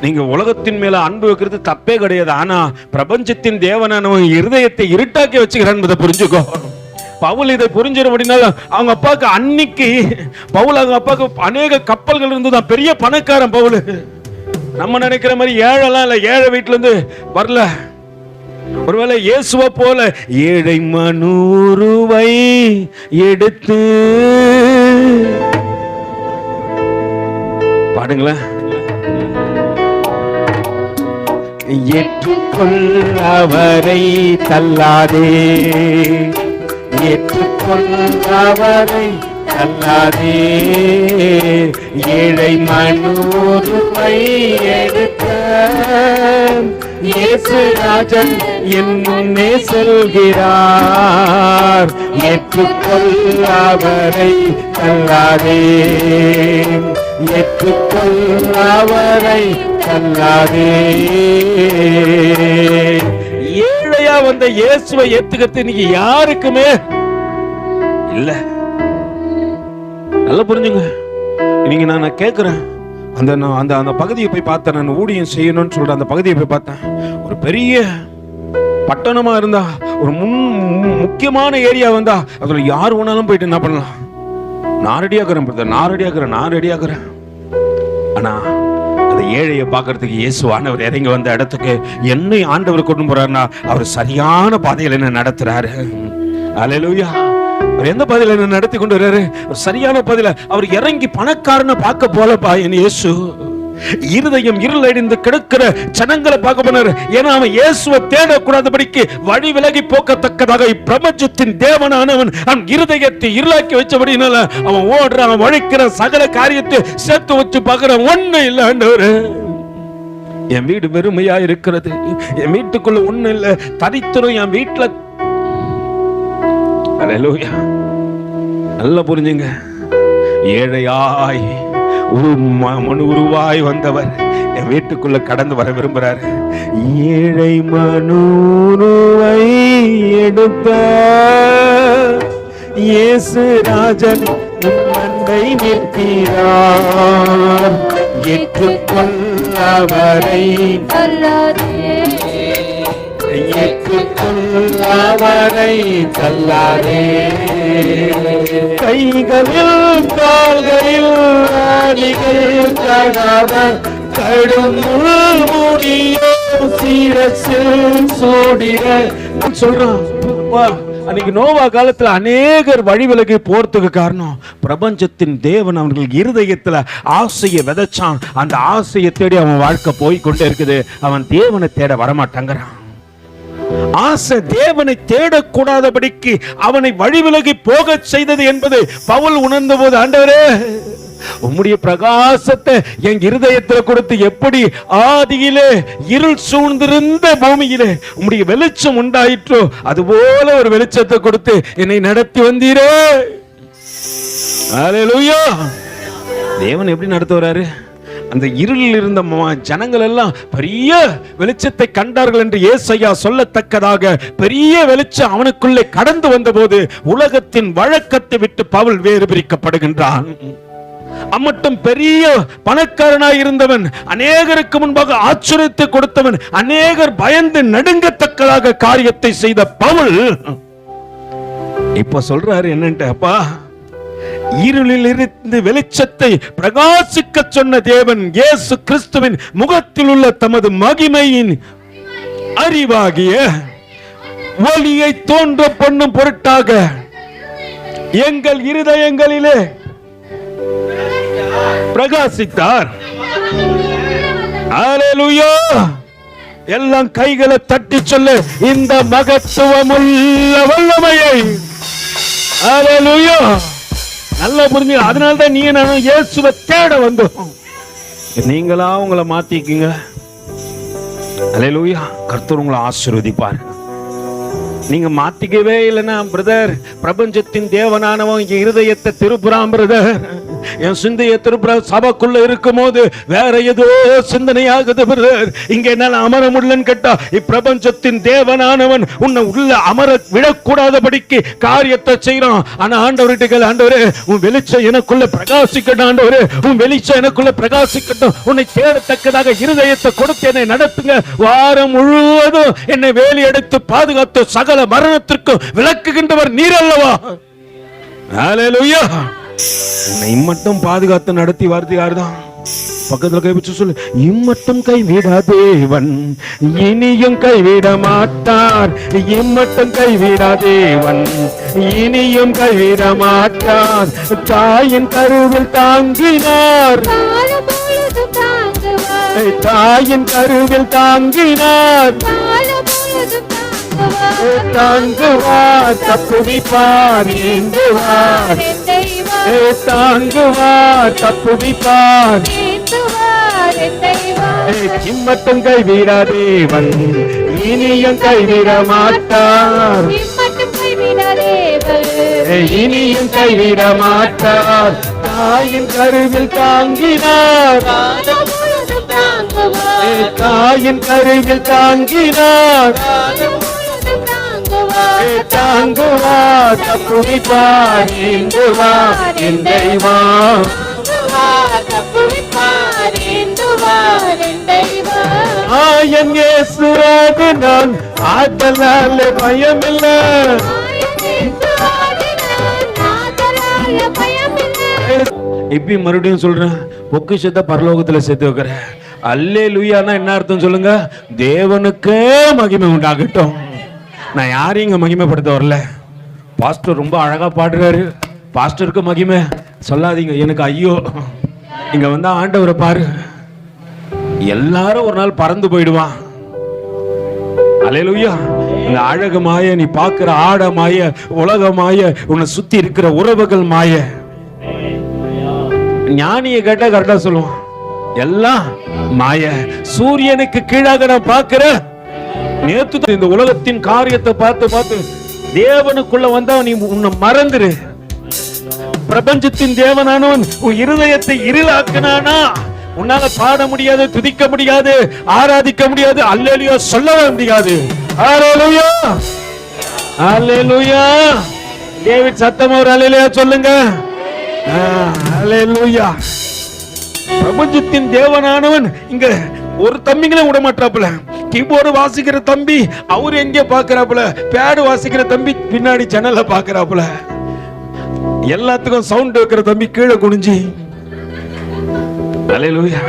நீங்க உலகத்தின் மேல அன்பு வைக்கிறது தப்பே கிடையாது. ஆனா பிரபஞ்சத்தின் தேவனானவன் இருதயத்தை இருட்டாக்கி வச்சுக்கிறான் என்பதை புரிஞ்சுக்கோ. பவுல் இதை புரிஞ்சிருப்படினால அவங்க அப்பாவுக்கு அன்னைக்கு பவுல் அவங்க அப்பாவுக்கு அநேக கப்பல்கள் இருந்துதான் பெரிய பணக்காரன் பவுல். நம்ம நினைக்கிற மாதிரி ஏழைலாம் இல்ல, ஏழை வீட்டுல இருந்து வரல. ஒருவேளை இயேசுவை போல ஏழை மனுருவை எடுத்து பாடுங்களேன். ஏற்றுக்கொள் அவரை தள்ளாதே, ஏற்றுக்கொள் அவரை தள்ளாதே, ஏழை மனுருவை எடுத்த இயேசுராஜன் என் முன்னே செல்கிறார். ஏற்றுக்கொள் அவரை தள்ளாதே, ஏற்றுக்கொள் அவரை தள்ளாதே. ஏழையா வந்த இயேசுவை ஏத்துக்கிறது இன்னைக்கு யாருக்குமே இல்ல. நல்லா புரிஞ்சுங்க. இன்னைக்கு நான் கேட்கிறேன், அந்த அந்த பகுதியை போய் பார்த்தேன். நான் ஊழியம் செய்யணும்னு சொல்ற அந்த பகுதியை போய் பார்த்தேன். ஒரு பெரிய பட்டணமா இருந்தா, ஒரு முக்கியமான ஏரியா வந்தா அதுல யார் வேணாலும் போயிட்டு என்ன பண்ணலாம். நான் ரெடியாக்குறேன் பிரதர், நான் ரெடியாக்குறேன். ஆனா அந்த ஏழையை பார்க்கறதுக்கு இயேசுவானவர் இறங்கி வந்த இடத்துக்கு என்னை ஆண்டவர் கொண்டு போறாருன்னா அவர் சரியான பாதையில் என்ன நடத்துறாரு. அல்லேலூயா. அவர் எந்த பாதையில என்ன நடத்தி கொண்டு வர்றாரு? சரியான பாதையில. அவர் இறங்கி பணக்காரனை பார்க்க போலப்பா என் இயேசு. இருதயம் இருளடைந்து கிடக்கிற ஜனங்களை பார்க்க போனாரு. ஏன்னா அவன் இயேசுவை தேடக்கூடாதபடிக்கு வழி விலகி போக்கத்தக்கதாக இப்பிரபஞ்சத்தின் தேவனானவன் அவன் இருதயத்தை இருளாக்கி வச்சபடினால அவன் ஓடுற, அவன் வழிக்கிற சகல காரியத்தை சேர்த்து வச்சு பார்க்கிற ஒண்ணு இல்ல. ஆண்டவரே, என் வீடு வெறுமையா இருக்கிறது, என் வீட்டுக்குள்ள ஒண்ணு இல்ல, தரித்திரம் என் வீட்டுல. அல்லேலூயா. நல்லா புரிஞ்சுங்க. ஏழையாய் மனு உருவாய் வந்தவர் என் வீட்டுக்குள்ள கடந்து வர விரும்புறாரு. ஏழை மனுவை எடுத்த இயேசுராஜன் அன்பை நிற்கிறார். ஏற்றுக்கொள் அவரை தள்ளாதே, ஏற்றுக்கொள் அவரை தள்ளாதே. கைகளில் கால்களில் ஆணிகள் தகாத கடும் முடியோ சீரசில் சூடிய சொல்றான். அன்னைக்கு நோவா காலத்துல அநேகர் வழி விலகி போறதுக்கு காரணம் பிரபஞ்சத்தின் தேவன் அவர்கள் இருதயத்துல ஆசையை விதைச்சான். அந்த ஆசையை தேடி அவன் வாழ்க்கை போய் கொண்டே இருக்குது. அவன் தேவனை தேட வரமாட்டாங்கிறான். ஆசை தேவனை தேடக்கூடாதபடிக்கு அவனை வழிவிலகி போக செய்தது என்பது பவுல் உணர்ந்த போது, ஆண்டவரே உம்முடைய பிரகாசத்தை என் இருதயத்தில் கொடுத்து எப்படி ஆதியிலே இருள் சூழ்ந்திருந்த பூமியிலே உம்முடைய வெளிச்சம் உண்டாயிற்றோ அதுபோல ஒரு வெளிச்சத்தை கொடுத்து என்னை நடத்தி வந்தீரே. அல்லேலூயா. தேவன் எப்படி நடத்த வராரு? அந்த இருளில் இருந்த ஜனங்கள் எல்லாம் பெரிய வெளிச்சத்தை கண்டார்கள் என்று ஏசாயா சொல்லத்தக்கதாக பெரிய வெளிச்சம் அவனுக்குள்ளே கடந்து வந்த போது உலகத்தின் வழக்கத்தை விட்டு பவுல் வேறு பிரிக்கப்படுகின்றான். அம்மட்டும் பெரிய பணக்காரனாய் இருந்தவன், அநேகருக்கு முன்பாக ஆச்சரியத்தை கொடுத்தவன், அநேகர் பயந்து நடுங்கத்தக்கதாக காரியத்தை செய்த பவுல் இப்ப சொல்றாரு என்னன்ட்டு, அப்பா இருளில் இருந்து வெளிச்சத்தை பிரகாசிக்க சொன்ன தேவன் இயேசு கிறிஸ்துவின் முகத்தில் உள்ள தமது மகிமையின் அறிவாகிய ஒளியை தோன்ற பண்ணும் பொருட்டாக எங்கள் இருதயங்களிலே பிரகாசித்தார். அல்லேலூயா. எல்லாம் கைகளை தட்டி சொல்லு இந்த மகத்துவமுள்ள வல்லமையை. அல்லேலூயா. நல்லா புரிஞ்சு. அதனால்தான் நீங்க நானும் இயேசுவை தேட வந்தோம். நீங்களா உங்களை மாத்திக்கீங்க. அல்லேலூயா. கர்த்தர் உங்களை ஆசீர்வதிப்பார். நீங்க மாத்திக்கவே இல்லைன்னா பிரதர் பிரபஞ்சத்தின் தேவனானவன் இருதயத்தை திருப்புறான் பிரதர். என் சிந்தையை திருப்புற சபைக்குள்ள இருக்கும் போது வேற ஏதோ சிந்தனையாகுது பிரதர். இங்க என்னால அமர முடியலன்னு கேட்டா, இப்பிரபஞ்சத்தின் தேவனானவன் உன்னை உள்ள அமர விடக்கூடாதபடிக்கு காரியத்தை செய்யறான். ஆனா ஆண்டவர்கிட்ட, ஆண்டவரே உன் வெளிச்சம் எனக்குள்ள பிரகாசிக்கட்டும், ஆண்டவரே உன் வெளிச்சம் எனக்குள்ள பிரகாசிக்கட்டும், உன்னை தேடத்தக்கதாக இருதயத்தை கொடுத்து என்னை நடத்துங்க. வாரம் முழுவதும் என்னை வேலி எடுத்து பாதுகாத்து சகல மரணத்திற்கும் விலக்குகின்றவர் நீர் அல்லவா? ஹல்லேலூயா. உன்னை இம்மட்டும் பாதுகாத்து நடத்தி வார்த்தை யாருதான்? பக்கத்துல கை வச்சு சொல்லு, இம்மட்டும் கைவிடா தேவன் இனியும் கைவிட மாட்டார். இம்மட்டும் கைவிடா தேவன் இனியும் கைவிட மாட்டார். தாயின் கருவில் தாங்கினார், தாயின் கருவில் தாங்கினார், தாங்குவார், தப்புவிப்பார், ஏந்துவார், தாங்குவார், தப்புவிப்பார். இம்மட்டும் கைவிடா தேவன் இனியும் கைவிட மாட்டார். இனியும் கைவிட மாட்டார். தாயின் கருவில் தாங்கினார், தாயின் கருவில் தாங்கினார், தாங்குவார், தப்புவிப்பார், ஏந்துவார், என் தெய்வா. என் இயேசுவாக நான் ஆதலால பயமில்லை. இப்ப மறுபடியும் சொல்றேன், பொக்கிஷத்தை பரலோகத்துல சேர்த்து வைக்கிறேன். அல்லேலூயான்னா என்ன அர்த்தம் சொல்லுங்க? தேவனுக்கே மகிமை உண்டாகட்டும். நான் யாரையும் இங்க மகிமைப்படுத்த வரல. பாஸ்டர் ரொம்ப அழகா பாடுறாரு, பாஸ்டருக்கு மகிமை சொல்லாதீங்க. எனக்கு ஐயோ, இங்க வந்தா ஆண்டவரை பாரு, எல்லாரும் ஒரு நாள் பறந்து போயிடுவான். அல்லேலூயா. இந்த அழகு மாய, நீ பார்க்கிற ஆட மாய, உலக மாய, உன்னை சுத்தி இருக்கிற உறவுகள் மாய. ஞானியை கேட்டா கரெக்டா சொல்லுவான், எல்லாம் மாய. சூரியனுக்கு கீழாக நான் பார்க்கிற நேத்து இந்த உலகத்தின் காரியத்தை பார்த்து பார்த்து தேவனுக்குள்ள வந்தா நீ உன்னை மறந்துரு. பிரபஞ்சத்தின் தேவனானவன் உன் இருதயத்தை இருளாக்குனானா உன்னால பாட முடியாது, துதிக்க முடியாது, ஆராதிக்க முடியாது, அல்லேலூயா சொல்லவே முடியாது. அல்லேலூயா, அல்லேலூயா. டேவிட் சத்தமா ஒரு அல்லேலூயா சொல்லுங்க. அல்லேலூயா. பிரபஞ்சத்தின் தேவனானவன் இங்க ஒரு தம்பிங்களே விட மாட்டாப்புல. கீபோர்டு வாசிக்கிற தம்பி அவரு எங்க பாக்குறாப்புல, பேடு வாசிக்கிற தம்பி பின்னாடி ஜன்னல பாக்குறாப்புல, எல்லாத்துக்கும் சவுண்ட் வைக்கிற தம்பி கீழே குனிஞ்சி. அல்லேலூயா.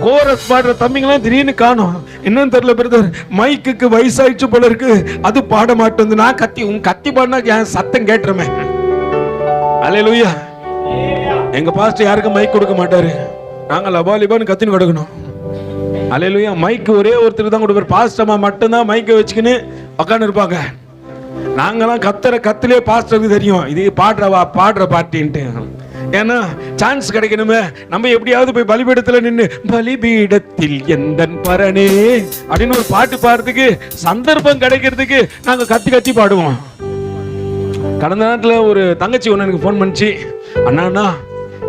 கோரஸ் பாடுற தம்பிங்களாம் திடீர்னு காணோம். இன்னும் தெரியல பிரதர், மைக்குக்கு வயசாயிடுச்சு போல இருக்கு, அது பாட மாட்டேன். நான் கத்தி, உன் கத்தி பாடினா என் சத்தம் கேட்டுறமே. அல்லேலூயா. எங்க பாஸ்டர் யாருக்கும் மைக் கொடுக்க மாட்டாரு, நாங்க லபாலிபான்னு கத்தின்னு கிடக்கணும். அல்லேலூயா. மைக்கு ஒரே ஒருத்தர் தான் கொடுப்பார், பாஸ்டர்மா மட்டும்தான் மைக்கை வச்சுக்கின்னு உட்காந்து இருப்பாங்க. நாங்கெல்லாம் கத்துற கத்திலே பாஸ்டருக்கு தெரியும் இது பாடுறவா பாடுற பாட்டின்ட்டு. ஏன்னா சான்ஸ் கிடைக்கணுமே, நம்ம எப்படியாவது போய் பலிபீடத்துல நின்று பலிபீடத்தில் எந்தன் பரணே அப்படின்னு ஒரு பாட்டு பாடுறதுக்கு சந்தர்ப்பம் கிடைக்கிறதுக்கு நாங்க கத்தி கத்தி பாடுவோம். கடந்த நாட்டில் ஒரு தங்கச்சி ஒன்று எனக்கு ஃபோன் பண்ணிச்சு, அண்ணா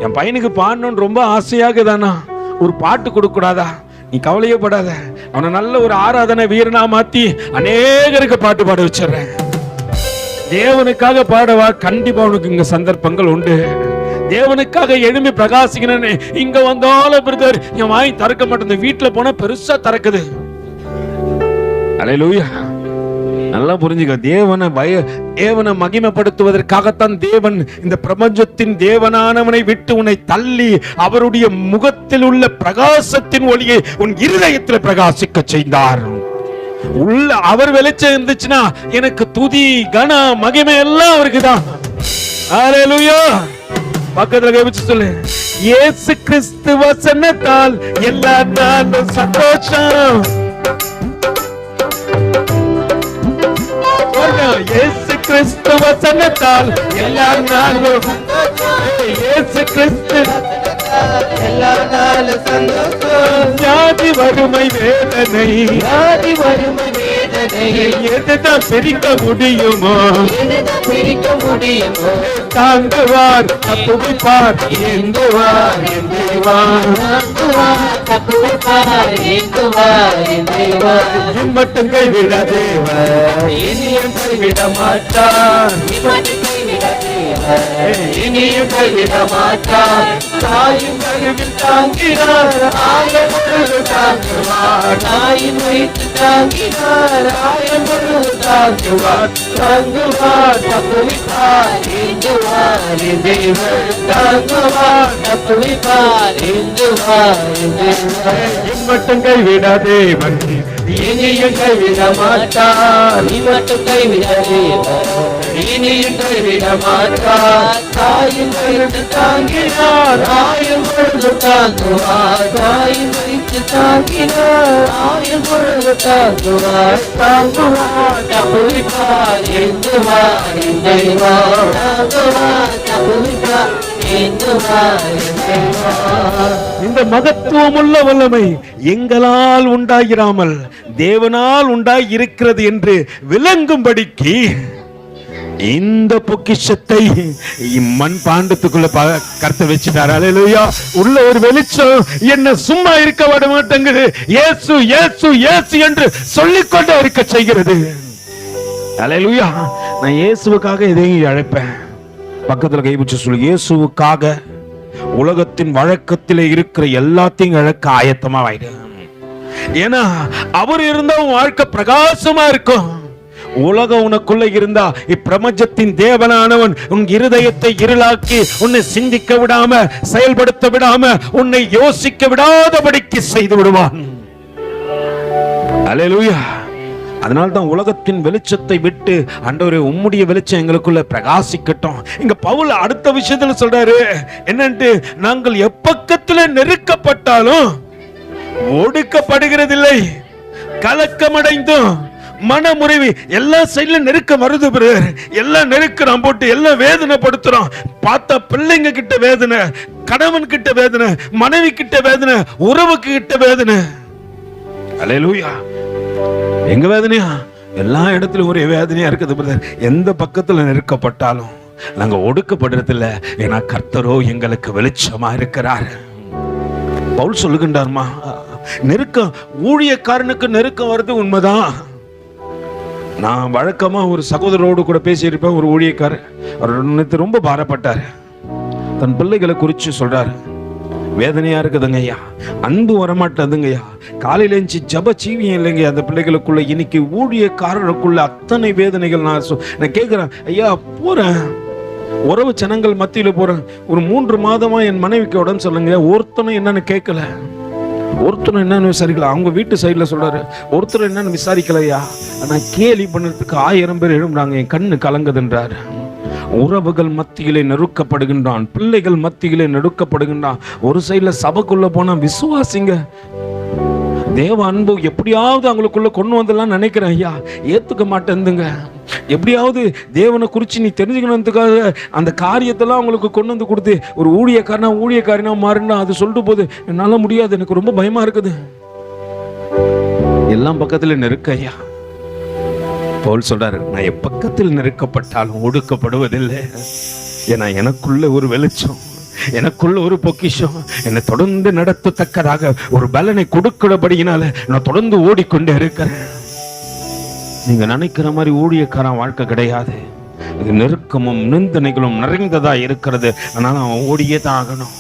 என் பையனுக்கு பாடணும்னு ரொம்ப ஆசையாகுதாண்ணா, ஒரு பாட்டு கொடுக்க கூடாதா? நீ கவலையே படாத, அவனை நல்ல ஒரு ஆராதனை வீரனா மாத்தி அநேகருக்கு பாட்டு பாட வச்சிடுறேன். தேவனுக்காக பாடவா, கண்டிப்பா உனக்கு இங்க சந்தர்ப்பங்கள் உண்டு. தேவனுக்காக எழும்பி பிரகாசிக்கணும்னு இங்க வந்தாலும் பிரதர் என் வாங்கி திறக்க மாட்டேன், வீட்டுல போனா பெருசா திறக்குது. அல்லேலூயா. நல்லா புரிஞ்சுக்க, தேவனை மகிமைப்படுத்துவதற்காகத்தான் தேவன் இந்த பிரபஞ்சத்தின் தேவனானவனை விட்டு உன்னை தள்ளி அவருடைய முகத்தில் உள்ள பிரகாசத்தின் ஒளியை உன் இருதயத்தில் பிரகாசிக்க செய்தார். உள்ள அவர் வெளிச்சம் இருந்துச்சுன்னா எனக்கு துதி கன மகிமை எல்லாம் அவருக்கு தான். அல்லேலூயா. பக்கத்துல கவிச்சு சொல்லு, இயேசு கிறிஸ்து வசனத்தால் எல்லா நாளும் சந்தோஷம். இயேசு கிறிஸ்து வசனத்தால் எல்லா நாளும், இயேசு கிறிஸ்து எல்லா நாளும் சந்தோஷம். வியாதி வறுமை வேதனை, வியாதி வறுமை வேதனை வேதனையை எதுதான் பிரிக்க முடியுமோ, எதுதான் பிரிக்க முடியுமோ, தாங்குவார் தப்புவிப்பார் ஏந்துவார் என் தேவா, தாங்குவார் தப்புவிப்பார் ஏந்துவார் என் தேவா. மட்டும் கைவிட தேவன் இனியும் கைவிட மாட்டார், மட்டும் கைவிட தேவன் இனியும் கைவிட மாட்டார். தாயும் கருவில் தாங்கினார் ஆயம் பொழுது தாங்குவார், தாயின் வைத்து தாங்கினார் ஆயம் பொழுது தாங்குவார், தாங்குவார் தப்புவிப்பார் ஏந்துவார் என் தேவன், தாங்குவார் தப்புவிப்பார் ஏந்துவார் என் தேவன். மட்டும் கைவிட தேவன் இனியும் கைவிட மாட்டார், மட்டும் கைவிட தேவன் இனியும் கைவிட மாட்டார். தாயின் வைத்து தாங்கினார் ஆயம் பொழுது தாங்குவார், தாயின் வைத்து தாங்கினார் ஆயம் பொழுது தாங்குவார், தாங்குவார் தப்புவிப்பார் ஏந்துவார் என் தேவா, தாங்குவார் தப்புவிப்பார் ஏந்துவார் என் தேவா. இந்த மகத்துவமுள்ள வல்லமை எங்களால் உண்டாகிறாமல் தேவனால் உண்டாயிருக்கிறது என்று விளங்கும்படிக்கு இந்த பொக்கிஷத்தை மண் பாண்டத்துக்குள்ள கர்த்தர் வச்சுட்டார். அல்லேலூயா. உள்ள ஒரு வெளிச்சம் என்ன சும்மா இருக்க விட மாட்டேங்குது. இயேசு இயேசு இயேசு என்று சொல்லிக்கொண்டே இருக்க செய்கிறது. அல்லேலூயா. நான் இயேசுவுக்காக எதையும் அழைப்பேன். பக்கத்துல கைப்பிடிச்சு சொல்லு, இயேசுவுக்காக உலகத்தின் வழக்கத்திலே இருக்கிற எல்லாத்தையும் இழக்க ஆயத்தமா ஆயிடு. ஏன்னா அவர் இருந்தா உன் வாழ்க்கை பிரகாசமா இருக்கும். உலகம் உனக்குள்ள இருந்தா இப்பிரபஞ்சத்தின் தேவனானவன் உன் இருதயத்தை இருளாக்கி உன்னை சிந்திக்க விடாம, செயல்படுத்த விடாம, உன்னை யோசிக்க விடாதபடிக்கு செய்து விடுவான். அல்லேலூயா. அதனால தான் உலகத்தின் வெளிச்சத்தை விட்டு ஆண்டவரே உம்முடைய வெளிச்சம் எங்களுக்குள்ள பிரகாசிக்கட்டும். இங்க பவுல் அடுத்த விஷயத்துல சொல்றாரு என்னன்னு, நாங்கள் எப்பக்கத்துல நெருக்கப்பட்டாலும் ஒடுக்கப்படுகிறதில்லை, கலக்கமடைந்தும் மனமுறிவு எல்லா சைடுல நெருக்கம் வருது. எல்லாம் நெருக்கம் போட்டு எல்லாம் வேதனைப்படுத்துறோம். பார்த்தா பிள்ளைங்க கிட்ட வேதனை, கணவன் கிட்ட வேதனை, மனைவி கிட்ட வேதனை, உறவுக்கு கிட்ட வேதனை. அல்லேலூயா. எங்க வேதனையா? எல்லா இடத்துலயும் ஒரே வேதனையா இருக்குது பிரதர். எந்த பக்கத்துல நெருக்கப்பட்டாலும் நாங்க ஒடுக்கப்படுறதில்ல. ஏன்னா கர்த்தரோ எங்களுக்கு வெளிச்சமா இருக்கிறார். பவுல் சொல்லுகின்றார்மா, நெருக்கம் ஊழியக்காரனுக்கு நெருக்கம் வருது உண்மைதான். நான் வழக்கமா ஒரு சகோதரோடு கூட பேசியிருப்பேன். ஒரு ஊழியக்காரர் அவர் ரொம்ப பாரப்பட்டார். தன் பிள்ளைகளை குறித்து சொல்றாரு, வேதனையா இருக்குதுங்க ஐயா, அன்பு வரமாட்டதுங்க ஐயா, காலையில எழுந்துச்சு ஜப சீவியம் இல்லைங்க அந்த பிள்ளைகளுக்குள்ள. இன்னைக்கு ஊழியக்காரருக்குள்ள அத்தனை வேதனைகள். நான் கேட்கிறேன், ஐயா போறேன் உறவு ஜனங்கள் மத்தியில போறேன், ஒரு 3 மாதமா என் மனைவிக்கு உடம்பு சொல்லுங்க, ஒருத்தனும் என்னன்னு கேட்கல, ஒருத்தரும் என்னன்னு விசாரிக்கல. அவங்க வீட்டு சைட்ல சொல்றாரு, ஒருத்தர் என்னன்னு விசாரிக்கலையா, ஆனா கேலி பண்ணுறதுக்கு 1000 பேர் எழும்புறாங்க, என் கண்ணு கலங்குதுன்றாரு. உறவுகள் மத்தியிலே நெருக்கப்படுகின்றான், பிள்ளைகள் மத்தியிலே நெருக்கப்படுகின்றான். ஒரு சைட்ல சபைக்குள்ள போனா விசுவாசிங்க தேவ அன்பு எப்படியாவது அவங்களுக்குள்ள கொண்டு வந்துடலாம் நினைக்கிறேன் ஐயா, ஏத்துக்க மாட்டேந்துங்க. எப்படியாவது தேவனை குறித்து நீ தெரிஞ்சுக்கணுன்றதுக்காக அந்த காரியத்தெல்லாம் அவங்களுக்கு கொண்டு வந்து கொடுத்து ஒரு ஊழியக்காரனா மாறினா அது சொல்லிட்டு போது என்னால முடியாது, எனக்கு ரொம்ப பயமா இருக்குது. எல்லாம் பக்கத்துல நெருக்க ஐயா. பவுல் சொல்றாரு, நான் எப்பக்கத்தில் நெருக்கப்பட்டாலும் ஒடுக்கப்படுவதில்லை. ஏன்னா எனக்குள்ள ஒரு வெளிச்சம், எனக்குள்ள ஒரு பொக்கிஷம் என்னை தொடர்ந்து நடத்தத்தக்கதாக ஒரு பலனை கொடுக்கிறபடியினால நான் தொடர்ந்து ஓடிக்கொண்டே இருக்கிறேன். நீங்க நினைக்கிற மாதிரி ஊழியக்காரன் வாழ்க்கை கிடையாது. இது நெருக்கமும் நிந்தனைகளும் நிறைந்ததா இருக்கிறது. அதனால அவன் ஓடியே தான் ஆகணும்.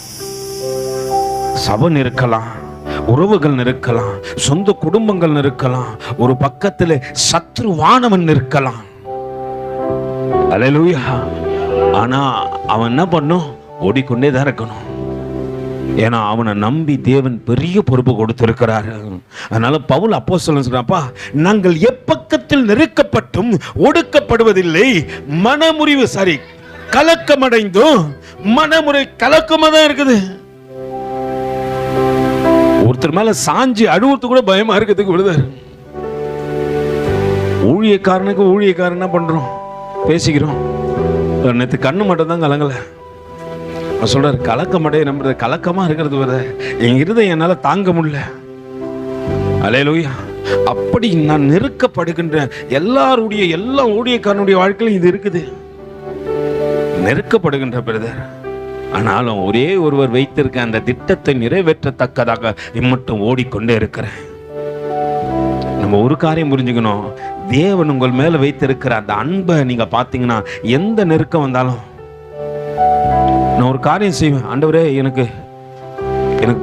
சபை இருக்கலாம், உறவுகள் இருக்கலாம், சொந்த குடும்பங்கள் இருக்கலாம், ஒரு பக்கத்துல சத்ருவானவன் இருக்கலாம். அல்லேலூயா. ஆனா அவன் என்ன பண்ணும்? ஓடிக்கொண்டே தான் இருக்கணும். ஏன்னா அவனை நம்பி தேவன் பெரிய பொறுப்பு கொடுத்திருக்கிறார். அதனால பவுல் அப்போஸ்தலன் சொல்றாப்பா, நாங்கள் எப்பக்கத்தில் நெருக்கப்பட்டும் ஒடுக்கப்படுவதில்லை, மனமுறிவு கலக்கமடைந்தும் மனமுறை கலக்கமா தான் இருக்குது. ஒருத்தர் மேல சாஞ்சி அழுவுறது கூட பயமா இருக்கிறதுக்கு விடுதார். ஊழியக்காரன் என்ன பண்றோம்? பேசிக்கிறோம். நேற்று கண்ணு மட்டும் தான் கலங்கல. சொல்றாரு, கலக்கமடைய நம்புறது கலக்கமா இருக்கிறது வருது, என் இருதயம் என்னால தாங்க முடியல. அல்லேலூயா. அப்படி நான் நெருக்கப்படுகின்ற எல்லா ஊழியக்காரனுடைய வாழ்க்கையிலும் இது இருக்குது. நெருக்கப்படுகின்ற பிரதர். ஆனாலும் ஒரே ஒருவர் வைத்திருக்க அந்த திட்டத்தை நிறைவேற்றத்தக்கதாக இம்மட்டும் ஓடிக்கொண்டே இருக்கிறேன். நம்ம ஒரு காரியம் புரிஞ்சுக்கணும், தேவன் உங்கள் மேல வைத்திருக்கிற அந்த அன்பை நீங்க பாத்தீங்கன்னா எந்த நெருக்கம் வந்தாலும் நான் ஒரு காரியம் செய்வேன். ஆண்டவரே, எனக்கு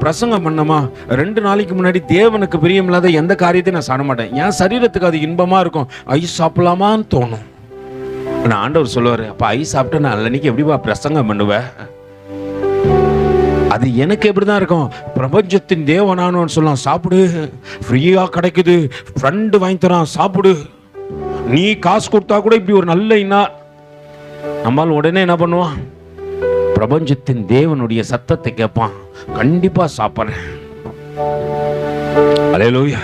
பிரசங்கம் பண்ணமா 2 நாளைக்கு முன்னாடி தேவனுக்கு பிரியமில்லாத எந்த காரியத்தையும் நான் சாப்பிட மாட்டேன். என் சரீரத்துக்கு அது இன்பமா இருக்கும், ஐஸ் சாப்பிடலாமான்னு தோணும். நான் ஆண்டவர் சொல்லுவாரு, அப்ப ஐஸ் சாப்பிட்டா நான் அன்னைக்கு எப்படிப்பா பிரசங்கம் பண்ணுவேன்? அது எனக்கு எப்படிதான் இருக்கும், பிரபஞ்சத்தின் தேவனானு சொல்லலாம், சாப்பிடு, ஃப்ரீயா கிடைக்குது, ஃப்ரெண்டு வாங்கி தரான், சாப்பிடு, நீ காசு கொடுத்தா கூட இப்படி ஒரு நல்ல இன்னா. நம்மால் உடனே என்ன பண்ணுவான், பிரபஞ்சத்தின் தேவனுடைய சத்தத்தை கேட்பான், கண்டிப்பா சாப்பிட்றேன். அல்லேலூயா.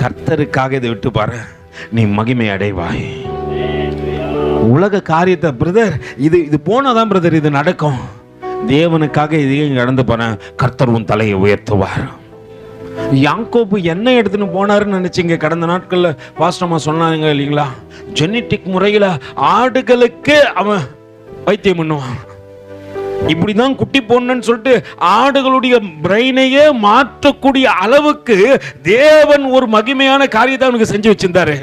கர்த்தருக்காக இதை விட்டு பாரு, நீ மகிமை அடைவாய். உலக காரியத்தை பிரதர், இது போனாதான் பிரதர் இது நடக்கும். தேவனுக்காக இதையும் நடந்து போறேன், கர்த்தர் உன் தலையை உயர்த்துவார். யாக்கோபு என்ன எடுத்துன்னு போனாருன்னு நினைச்சீங்க? கடந்த நாட்கள்ல பாஸ்டமா சொன்னாங்க இல்லைங்களா, ஜெனட்டிக் முறையில ஆடுகளுக்கு அவன் வைத்தியம் பண்ணுவான். இப்படிதான் குட்டி போடணும்னு சொல்லிட்டு ஆடுகளுடைய பிரெயினையே மாற்றக்கூடிய அளவுக்கு தேவன் ஒரு மகிமையான காரியத்தை அவனுக்கு செஞ்சு வச்சிருந்தாரு.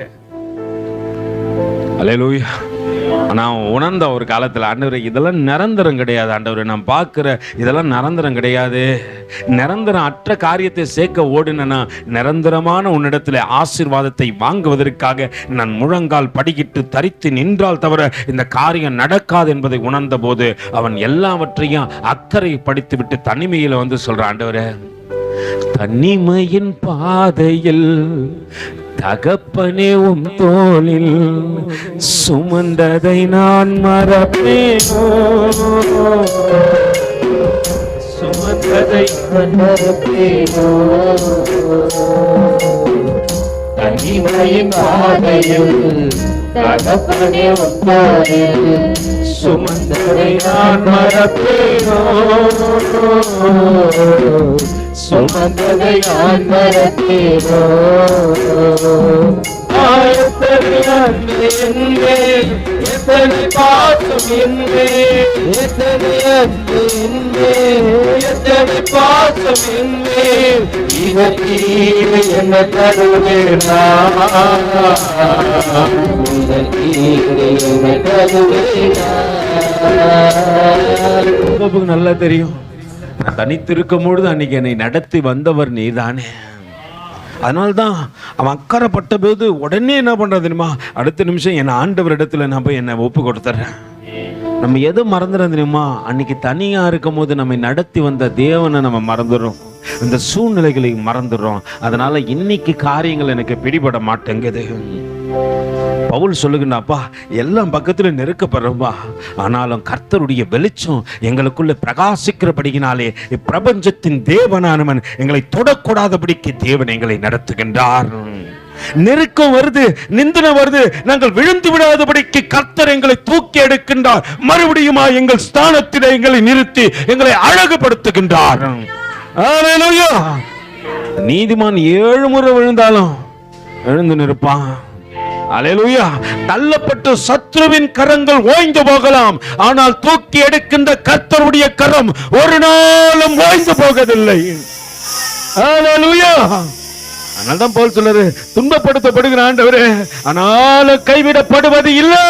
அல்லேலூயா. நான் உணர்ந்த ஒரு காலத்தில், ஆண்டவரே இதெல்லாம் நிரந்தரம் கிடையாது, ஆண்டவரே நான் பார்க்குற இதெல்லாம் நிரந்தரம் கிடையாது, நிரந்தரம் அற்ற காரியத்தை சேர்க்க ஓடினா நிரந்தரமான உன்னிடத்தில் ஆசீர்வாதத்தை வாங்குவதற்காக நான் முழங்கால் படிக்கிட்டு தரித்து நின்றால் தவிர இந்த காரியம் நடக்காது என்பதை உணர்ந்த போது அவன் எல்லாவற்றையும் அக்கறை படித்து விட்டு தனிமையில் வந்து சொல்றான், ஆண்டவரே தனிமையின் பாதையில் தகப்பனே உம் தோளில் சுமந்ததை நான் மறப்பேனோ, சுமந்ததை மறப்பேனோ, தனிமையின் பாதையில் தகப்பனே உம் தோளில் சுமந்ததை நான் மறப்பேனோ, சுமந்ததை நான் மறப்பேனோ. எத்தனை அன்பு என்பே, எத்தனை பாசம் என்பே, எத்தனை அன்பு என்பே, எத்தனை பாசம் என்பே, இதற்கு என்ன தருவேனா, இதற்கு என்ன தருவேனா. நல்லா தெரியும், நான் தனித்திருக்கும் பொழுது அன்னைக்கு என்னை நடத்தி வந்தவர் நீதானே. அதனால்தான் அவன் அக்கறைப்பட்ட போது உடனே என்ன பண்றது தெரியுமா, அடுத்த நிமிஷம் என் ஆண்டவர் இடத்துல நான் போய் என்னை ஒப்பு கொடுத்துட்றேன். நம்ம எதை மறந்துடும் தெரியுமா, அன்னைக்கு தனியா இருக்கும் போது நம்மை நடத்தி வந்த தேவனை நம்ம மறந்துடுறோம், இந்த சூழ்நிலைகளை மறந்துடுறோம். அதனால இன்னைக்கு காரியங்கள் எனக்கு பிடிபட மாட்டேங்குது. பவுல் சொல்லுங்கன்னாப்பா, எல்லாம் பக்கத்துல நெருக்கப்படுறோம்பா, ஆனாலும் கர்த்தருடைய வெளிச்சம் எங்களுக்குள்ள பிரகாசிக்கிறபடியினாலே பிரபஞ்சத்தின் தேவனானவன் எங்களை தொடக்கூடாதபடிக்கு தேவன் எங்களை நடத்துகின்றார். நெருக்கம் வருது, நிந்தனை வருது, நாங்கள் விழுந்து விடாதபடிக்கு கர்த்தர் எங்களை தூக்கி எடுக்கின்றார். மறுபடியுமா எங்கள் ஸ்தானத்திலே எங்களை நிறுத்தி எங்களை அழகுபடுத்துகின்றார். அல்லேலூயா. நீதிமான் 7 முறை விழுந்தாலும் எழுந்து நிற்பான். அல்லேலூயா. தள்ளப்பட்டு சத்ருவின் கரங்கள் ஓய்ந்து போகலாம், ஆனால் தூக்கி எடுக்கின்ற கர்த்தருடைய கரம் ஒரு நாளும் ஓய்ந்து போவதில்லை. அல்லேலூயா. அதனால்தான் பவுல் சொல்றாரு, துன்பப்படுத்தப்படுகிற ஆண்டவரே ஆனாலும் கைவிடப்படுவது இல்லை.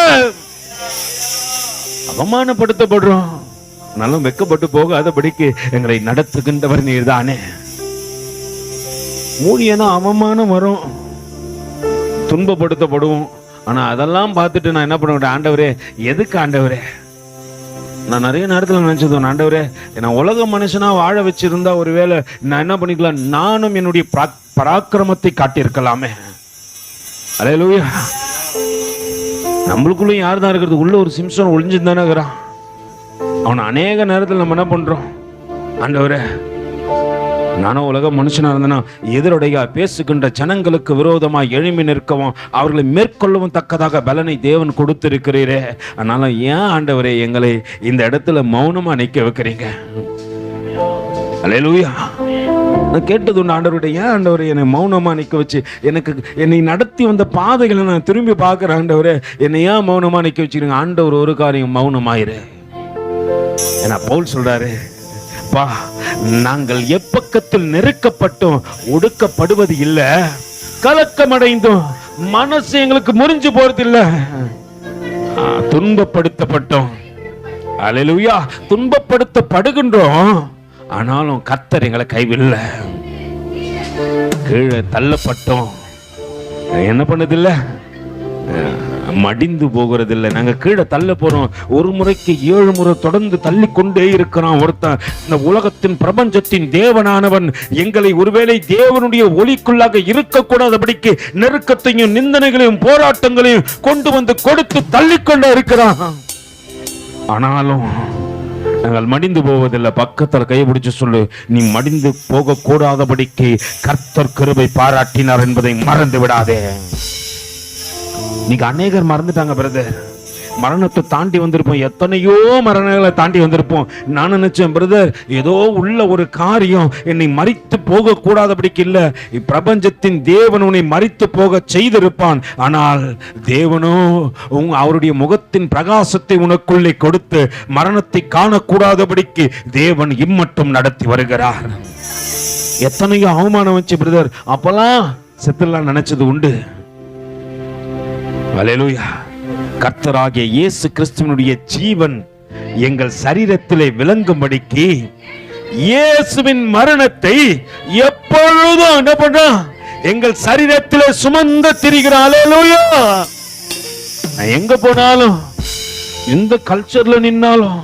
அவமானப்படுத்தப்படுறோம், ஆனாலும் வெக்கப்பட்டு போகாதபடிக்கு எங்களை நடத்துகின்றவர் நீர்தானே. மூடியனா அவமானம் வரும், துன்பப்படுத்தப்படுவோம், ஆனா அதெல்லாம் பார்த்துட்டு நான் என்ன பண்ண, ஆண்டவரே எதுக்கு ஆண்டவரே? நான் நிறைய நேரத்தில் நினைச்சது, ஆண்டவரே நான் உலக மனுஷனா வாழ வச்சிருந்தா ஒருவேளை நான் என்ன பண்ணிக்கலாம், நானும் என்னுடைய பராக்கிரமத்தை காட்டியிருக்கலாமே. அல்லேலூயா. நம்மளுக்குள்ள யார் தான் இருக்கிறது, உள்ள ஒரு சிம்சன் ஒளிஞ்சுதானே இருக்கிறான். அவனை அநேக நேரத்தில் நம்ம என்ன பண்றோம், ஆண்டவரே நானும் உலக மனுஷனா இருந்தேன்னா எதிரொடைய பேசுகின்ற ஜனங்களுக்கு விரோதமாக எழும்பி நிற்கவும் அவர்களை மேற்கொள்ளவும் தக்கதாக பலனை தேவன் கொடுத்திருக்கிறீரே. அதனால ஏன் ஆண்டவரே எங்களை இந்த இடத்துல மௌனமா நிற்க வைக்கிறீங்க? அல்லேலூயா. நான் கேட்டது ஒன்று, ஆண்டவருடைய ஏன் ஆண்டவர் என்னை மௌனமா நிற்க வச்சு என்னை நடத்தி வந்த பாதைகளை நான் திரும்பி பார்க்குறேன், ஆண்டவரே என்னை ஏன் மௌனமா நிற்க வச்சுக்கிறீங்க? ஆண்டவர் ஒரு காரியம், மௌனமாயிரு. ஏன்னா பவுல் சொல்றாரு, பா நாங்கள் எப்பக்கத்தில் நெருக்கப்பட்டோம், ஒடுக்கப்படுவது இல்லை, கலக்கமடைந்தோம், மனசு எங்களுக்கு முறிஞ்சு போறது இல்லை, துன்பப்படுத்தப்பட்டோம். அல்லேலூயா. துன்பப்படுத்தப்படுகின்றோம், ஆனாலும் கர்த்தர் எங்களை கைவிடல. கீழே தள்ளப்பட்டோம், என்ன பண்ணதில்லை, மடிந்து போகிறதில்லை. நாங்க கீழே தள்ள போறோம். ஒரு முறைக்கு 7 முறை தொடர்ந்து தள்ளி கொண்டே இருக்கிறான் ஒருத்தன். இந்த உலகத்தின் பிரபஞ்சத்தின் தேவனானவன் எங்களை ஒருவேளை தேவனுடைய ஒளிக்குள்ளாக இருக்கக்கூடாதபடிக்கு நெருக்கத்தையும் நிந்தனைகளையும் போராட்டங்களையும் கொண்டு வந்து கொடுத்து தள்ளிக்கொண்டே இருக்கிறான். ஆனாலும் நாங்கள் மடிந்து போவதில்லை. பக்கத்தில் கைபிடிச்சு சொல்லு, நீ மடிந்து போக கூடாதபடிக்கு கர்த்தர் கிருபை பாராட்டினார் என்பதை மறந்து விடாதே. நீங்க அநேகர் மறந்துட்டாங்க பிரதர். மரணத்தை தாண்டி வந்திருப்போம், எத்தனையோ மரணங்களை தாண்டி வந்திருப்போம். நான் நினைச்சேன் பிரதர், ஏதோ உள்ள ஒரு காரியம் என்னை மரித்து போக கூடாதபடிக்கு இல்ல, இப்பிரபஞ்சத்தின் தேவன் உன்னை மரித்து போக செய்திருப்பான். ஆனால் தேவனோ அவருடைய முகத்தின் பிரகாசத்தை உனக்குள்ளே கொடுத்து மரணத்தை காணக்கூடாதபடிக்கு தேவன் இம்மட்டும் நடத்தி வருகிறார். எத்தனையோ அவமானம் வச்சு பிரதர், அப்பெல்லாம் செத்துலாம் நினைச்சது உண்டு. அல்லேலூயா. கர்த்தராகிய இயேசு கிறிஸ்துவினுடைய ஜீவன் எங்கள் சரீரத்திலே விளங்கும்படிக்கு இயேசுவின் மரணத்தை எப்பொழுதும் என்ன பண்ற எங்கள் சரீரத்திலே சுமந்து திரிகிறார். அல்லேலூயா. நான் எங்க போனாலும், எந்த கல்ச்சர்ல நின்னாலும்,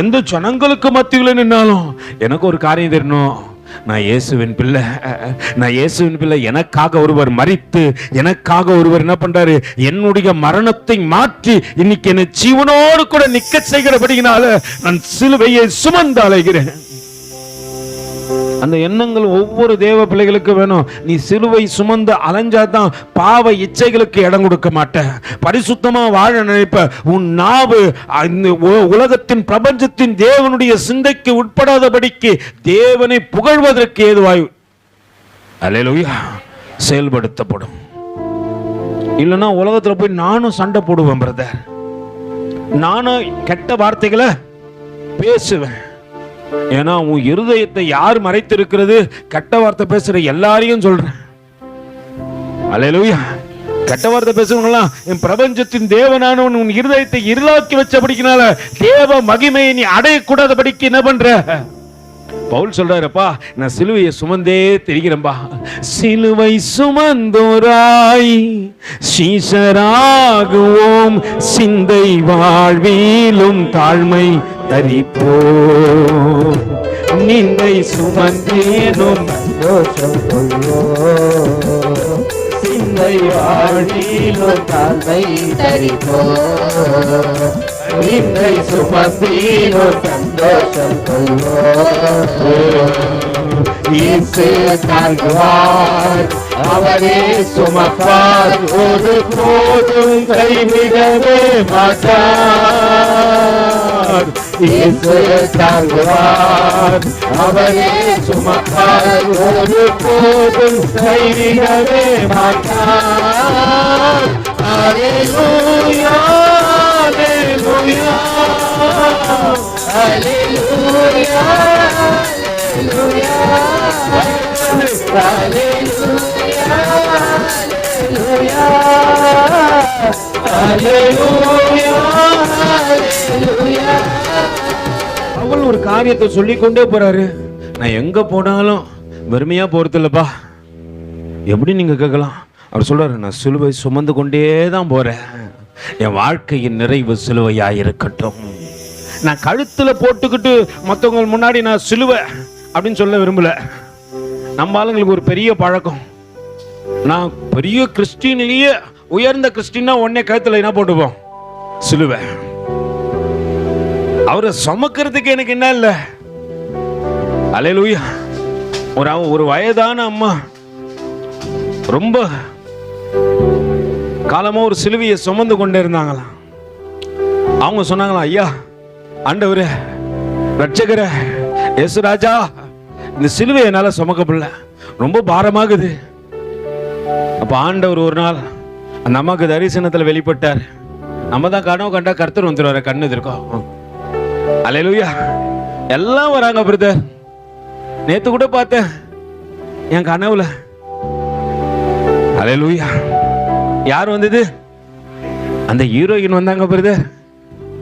எந்த ஜனங்களுக்கு மத்தியில நின்னாலும் எனக்கு ஒரு காரியம் தெரியணும், நான் இயேசுவின் பிள்ளை, நான் இயேசுவின் பிள்ளை. எனக்காக ஒருவர் மரித்து, எனக்காக ஒருவர் என்ன பண்றாரு, என்னுடைய மரணத்தை மாற்றி இன்னைக்கு என்னை ஜீவனோடு கூட நிக்க செய்கிறபடினால நான் சிலுவையை சுமந்து அலைகிறேன். அந்த எண்ணங்கள் ஒவ்வொரு தேவ பிள்ளைகளுக்கு வேணும். நீ சிலுவை சுமந்து அலைஞ்சாதான் பாவ இச்சைகளுக்கு இடம் கொடுக்க மாட்ட, பரிசுத்தமா வாழ நினைப்ப. உன் நாவு உலகத்தின் பிரபஞ்சத்தின் தேவனுடைய சிந்தைக்கு உட்படாதபடிக்கு தேவனை புகழ்வதற்கு ஏதுவாய் அல்லேலூயா செயல்படுத்தப்படும். இல்லைன்னா உலகத்துல போய் நானும் சண்டை போடுவேன் பிரதர், நானும் கெட்ட வார்த்தைகளை பேசுவேன். ஏன்னா உன் இருதயத்தை யார் மறைத்திருக்கிறது? கெட்ட வார்த்தை பேசுற எல்லாரையும் சொல்றேன். அல்லேலூயா. கெட்ட வார்த்தை பேசுறவங்களாம் என் பிரபஞ்சத்தின் தேவனானவன் உன் இருதயத்தை இருளாக்கி வச்சபடினால தேவ மகிமையை நீ அடையக்கூடாதபடிக்கு என்ன பண்ற? பவுல் சொல்றாருப்பா, நான் சிலுவையை சுமந்தே தெரிகிறேன்பா. சிலுவை சுமந்தோராய் சீசராகுவோம், சிந்தை வாழ்விலும் தாழ்மை தரிப்போம், நிந்தை சுமந்தேனும் சந்தோஷம் கொள்வோம், சிந்தை வாழ்விலும் தாழ்மை தரிப்போம், நிந்தை சுமந்தேனும் சந்தோஷம் கொள்வோம். இயேசு தாங்குவார், அவரே சுமப்பார், ஒரு போதும் கைவிடவே மாட்டார். இயேசு தாங்குவார், அவரே சுமப்பார், ஒரு போதும் கைவிடவே மாட்டார். அல்லேலூயா, அல்லேலூயா, அல்லேலூயா, அல்லேலூயா, அல்லேலூயா, அல்லேலூயா. அவள் ஒரு காரியத்தை சொல்லிக்கொண்டே போறாரு. நான் எங்க போனாலும் வெறுமையா போறது இல்லப்பா. எப்படி நீங்க கேட்கலாம்? அவர் சொல்றாரு, நான் சிலுவை சுமந்து கொண்டே தான் போறேன், என் வாழ்க்கையின் நிறைவு சிலுவையா இருக்கட்டும். நான் கழுத்துல போட்டுக்கிட்டு மற்றவங்க முன்னாடி நான் சிலுவை அப்படின்னு சொல்ல விரும்பல. நம்ம ஆளுங்களுக்கு ஒரு பெரிய பழக்கம், நான் பெரிய கிறிஸ்டின்லயே உயர்ந்த கிறிஸ்டின்னா உடனே கழுத்துல என்ன போட்டுப்போம்? சிலுவை. அவரை சுமக்கிறதுக்கு எனக்கு என்ன இல்லை. அல்லேலூயா. ஒரு வயதான அம்மா ரொம்ப காலமா ஒரு சிலுவையை சுமந்து கொண்டே இருந்தாங்களாம். அவங்க சொன்னாங்களா, ஐயா, ஆண்டவரே, ரட்சகரே, இயேசு ராஜா, இந்த சிலுவை என்னால சுமக்க முடியல, ரொம்ப பாரமாகுது. அப்ப ஆண்டவர் ஒரு நாள் அந்த அம்மாக்கு தரிசனத்துல வெளிப்பட்டார். நம்ம தான் கனவு கண்டா கர்த்தர் வந்துருவாரு, கண்ணு இருக்கோம். அல்லேலூயா. எல்லாம் வராங்க பிரதர். நேத்து கூட பார்த்தேன் என் கனவுல. அல்லேலூயா. யார் வந்தது? அந்த ஹீரோயின் வந்தாங்க பிரதர்.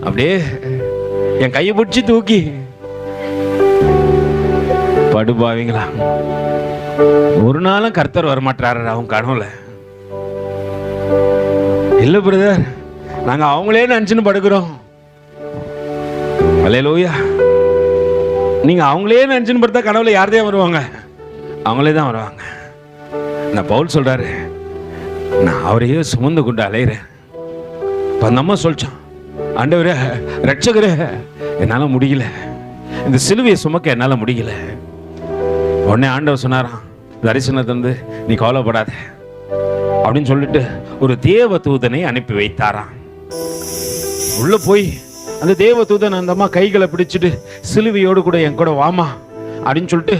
அப்படியே என் கையை பிடிச்சி தூக்கி, படுபாவீங்களா, ஒரு நாளும் கர்த்தர் வரமாட்டாரு அவங்க கனவுல. இல்ல பிரதர், நாங்க அவங்களே நினைச்சுன்னு படுக்கிறோம். அல்லேலூயா. நீங்க அவங்களே நினைச்சுன்னு படுத்தா கனவுல யார்தான் வருவாங்க? அவங்களே தான் வருவாங்க. நான் பவுல் சொல்றாரு, நான் அவரையே சுமந்து கொண்டு அலையிறேன். அந்த அம்மா சொல்லிச்சான், ஆண்டவரே ரட்சகரே, என்னால முடியல, இந்த சிலுவையை சுமக்க என்னால முடியல. உடனே ஆண்டவர் சொன்னாராம் தரிசனத்தை வந்து, நீ கவலைப்படாத அப்படின்னு சொல்லிட்டு ஒரு தேவ தூதனை அனுப்பி வைத்தாராம். உள்ள போய் அந்த தேவ தூதன் அந்த அம்மா கைகளை பிடிச்சிட்டு, சிலுவையோடு கூட என் கூட வாமா அப்படின்னு சொல்லிட்டு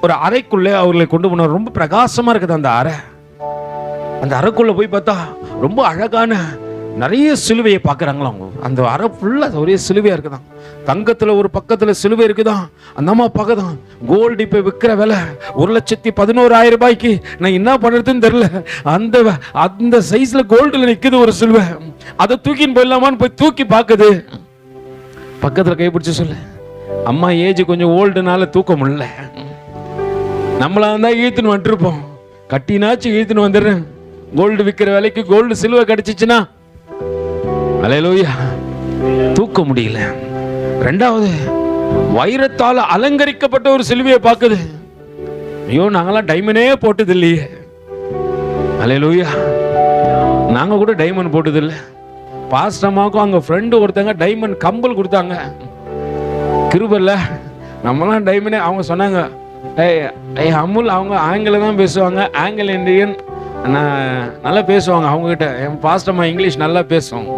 ஒரு அறைக்குள்ளே அவர்களை கொண்டு போனார். ரொம்ப பிரகாசமா இருக்குது அந்த அறை. அந்த அறைக்குள்ள போய் பார்த்தா ரொம்ப அழகான நிறைய சிலுவையை பார்க்குறாங்களா. அவங்க அந்த அறை ஃபுல்லா ஒரே சிலுவையா இருக்குதான். தங்கத்துல ஒரு பக்கத்துல சிலுவை இருக்குதான். அந்த அம்மா பார்க்கதான், கோல்டு இப்ப விற்கிற விலை 1,11,000 ரூபாய்க்கு. நான் என்ன பண்றதுன்னு தெரியல. அந்த அந்த சைஸ்ல கோல்டுல நிக்குது ஒரு சிலுவை. அதை தூக்கின்னு போயிடலாமான்னு போய் தூக்கி பார்க்குது. பக்கத்துல கைப்பிடிச்சு சொல்லு, அம்மா ஏஜ் கொஞ்சம் ஓல்டுனால தூக்க முடியல, நம்மளா தான் இழுத்துன்னு வந்துருப்போம், கட்டினாச்சும் இழுத்துன்னு வந்துடுறேன். கோல்டு விற்கிற விலைக்கு கோல்டு சிலுவை கிடைச்சிச்சுன்னா, அல்லேலூயா, தூக்க முடியல. ரெண்டாவது, வைரத்தால் அலங்கரிக்கப்பட்ட ஒரு சிலுவையை பார்க்குது. ஐயோ, நாங்களாம் டைமண்டே போட்டது இல்லையே. அல்லேலூயா. நாங்க கூட டைமண்ட் போட்டது இல்லை. பாஸ்டமாக்கும் அவங்க ஃப்ரெண்டு ஒருத்தங்க டைமண்ட் கம்பல் கொடுத்தாங்க. கிருபல்ல, நம்மளாம் டைமண்டே. அவங்க சொன்னாங்க, ஏய் அமுல், அவங்க ஆங்கிலம் தான் பேசுவாங்க, ஆங்கில இந்தியன் நல்லா பேசுவாங்க. அவங்ககிட்ட என் பாஸ்டம்மா இங்கிலீஷ் நல்லா பேசுவோம்.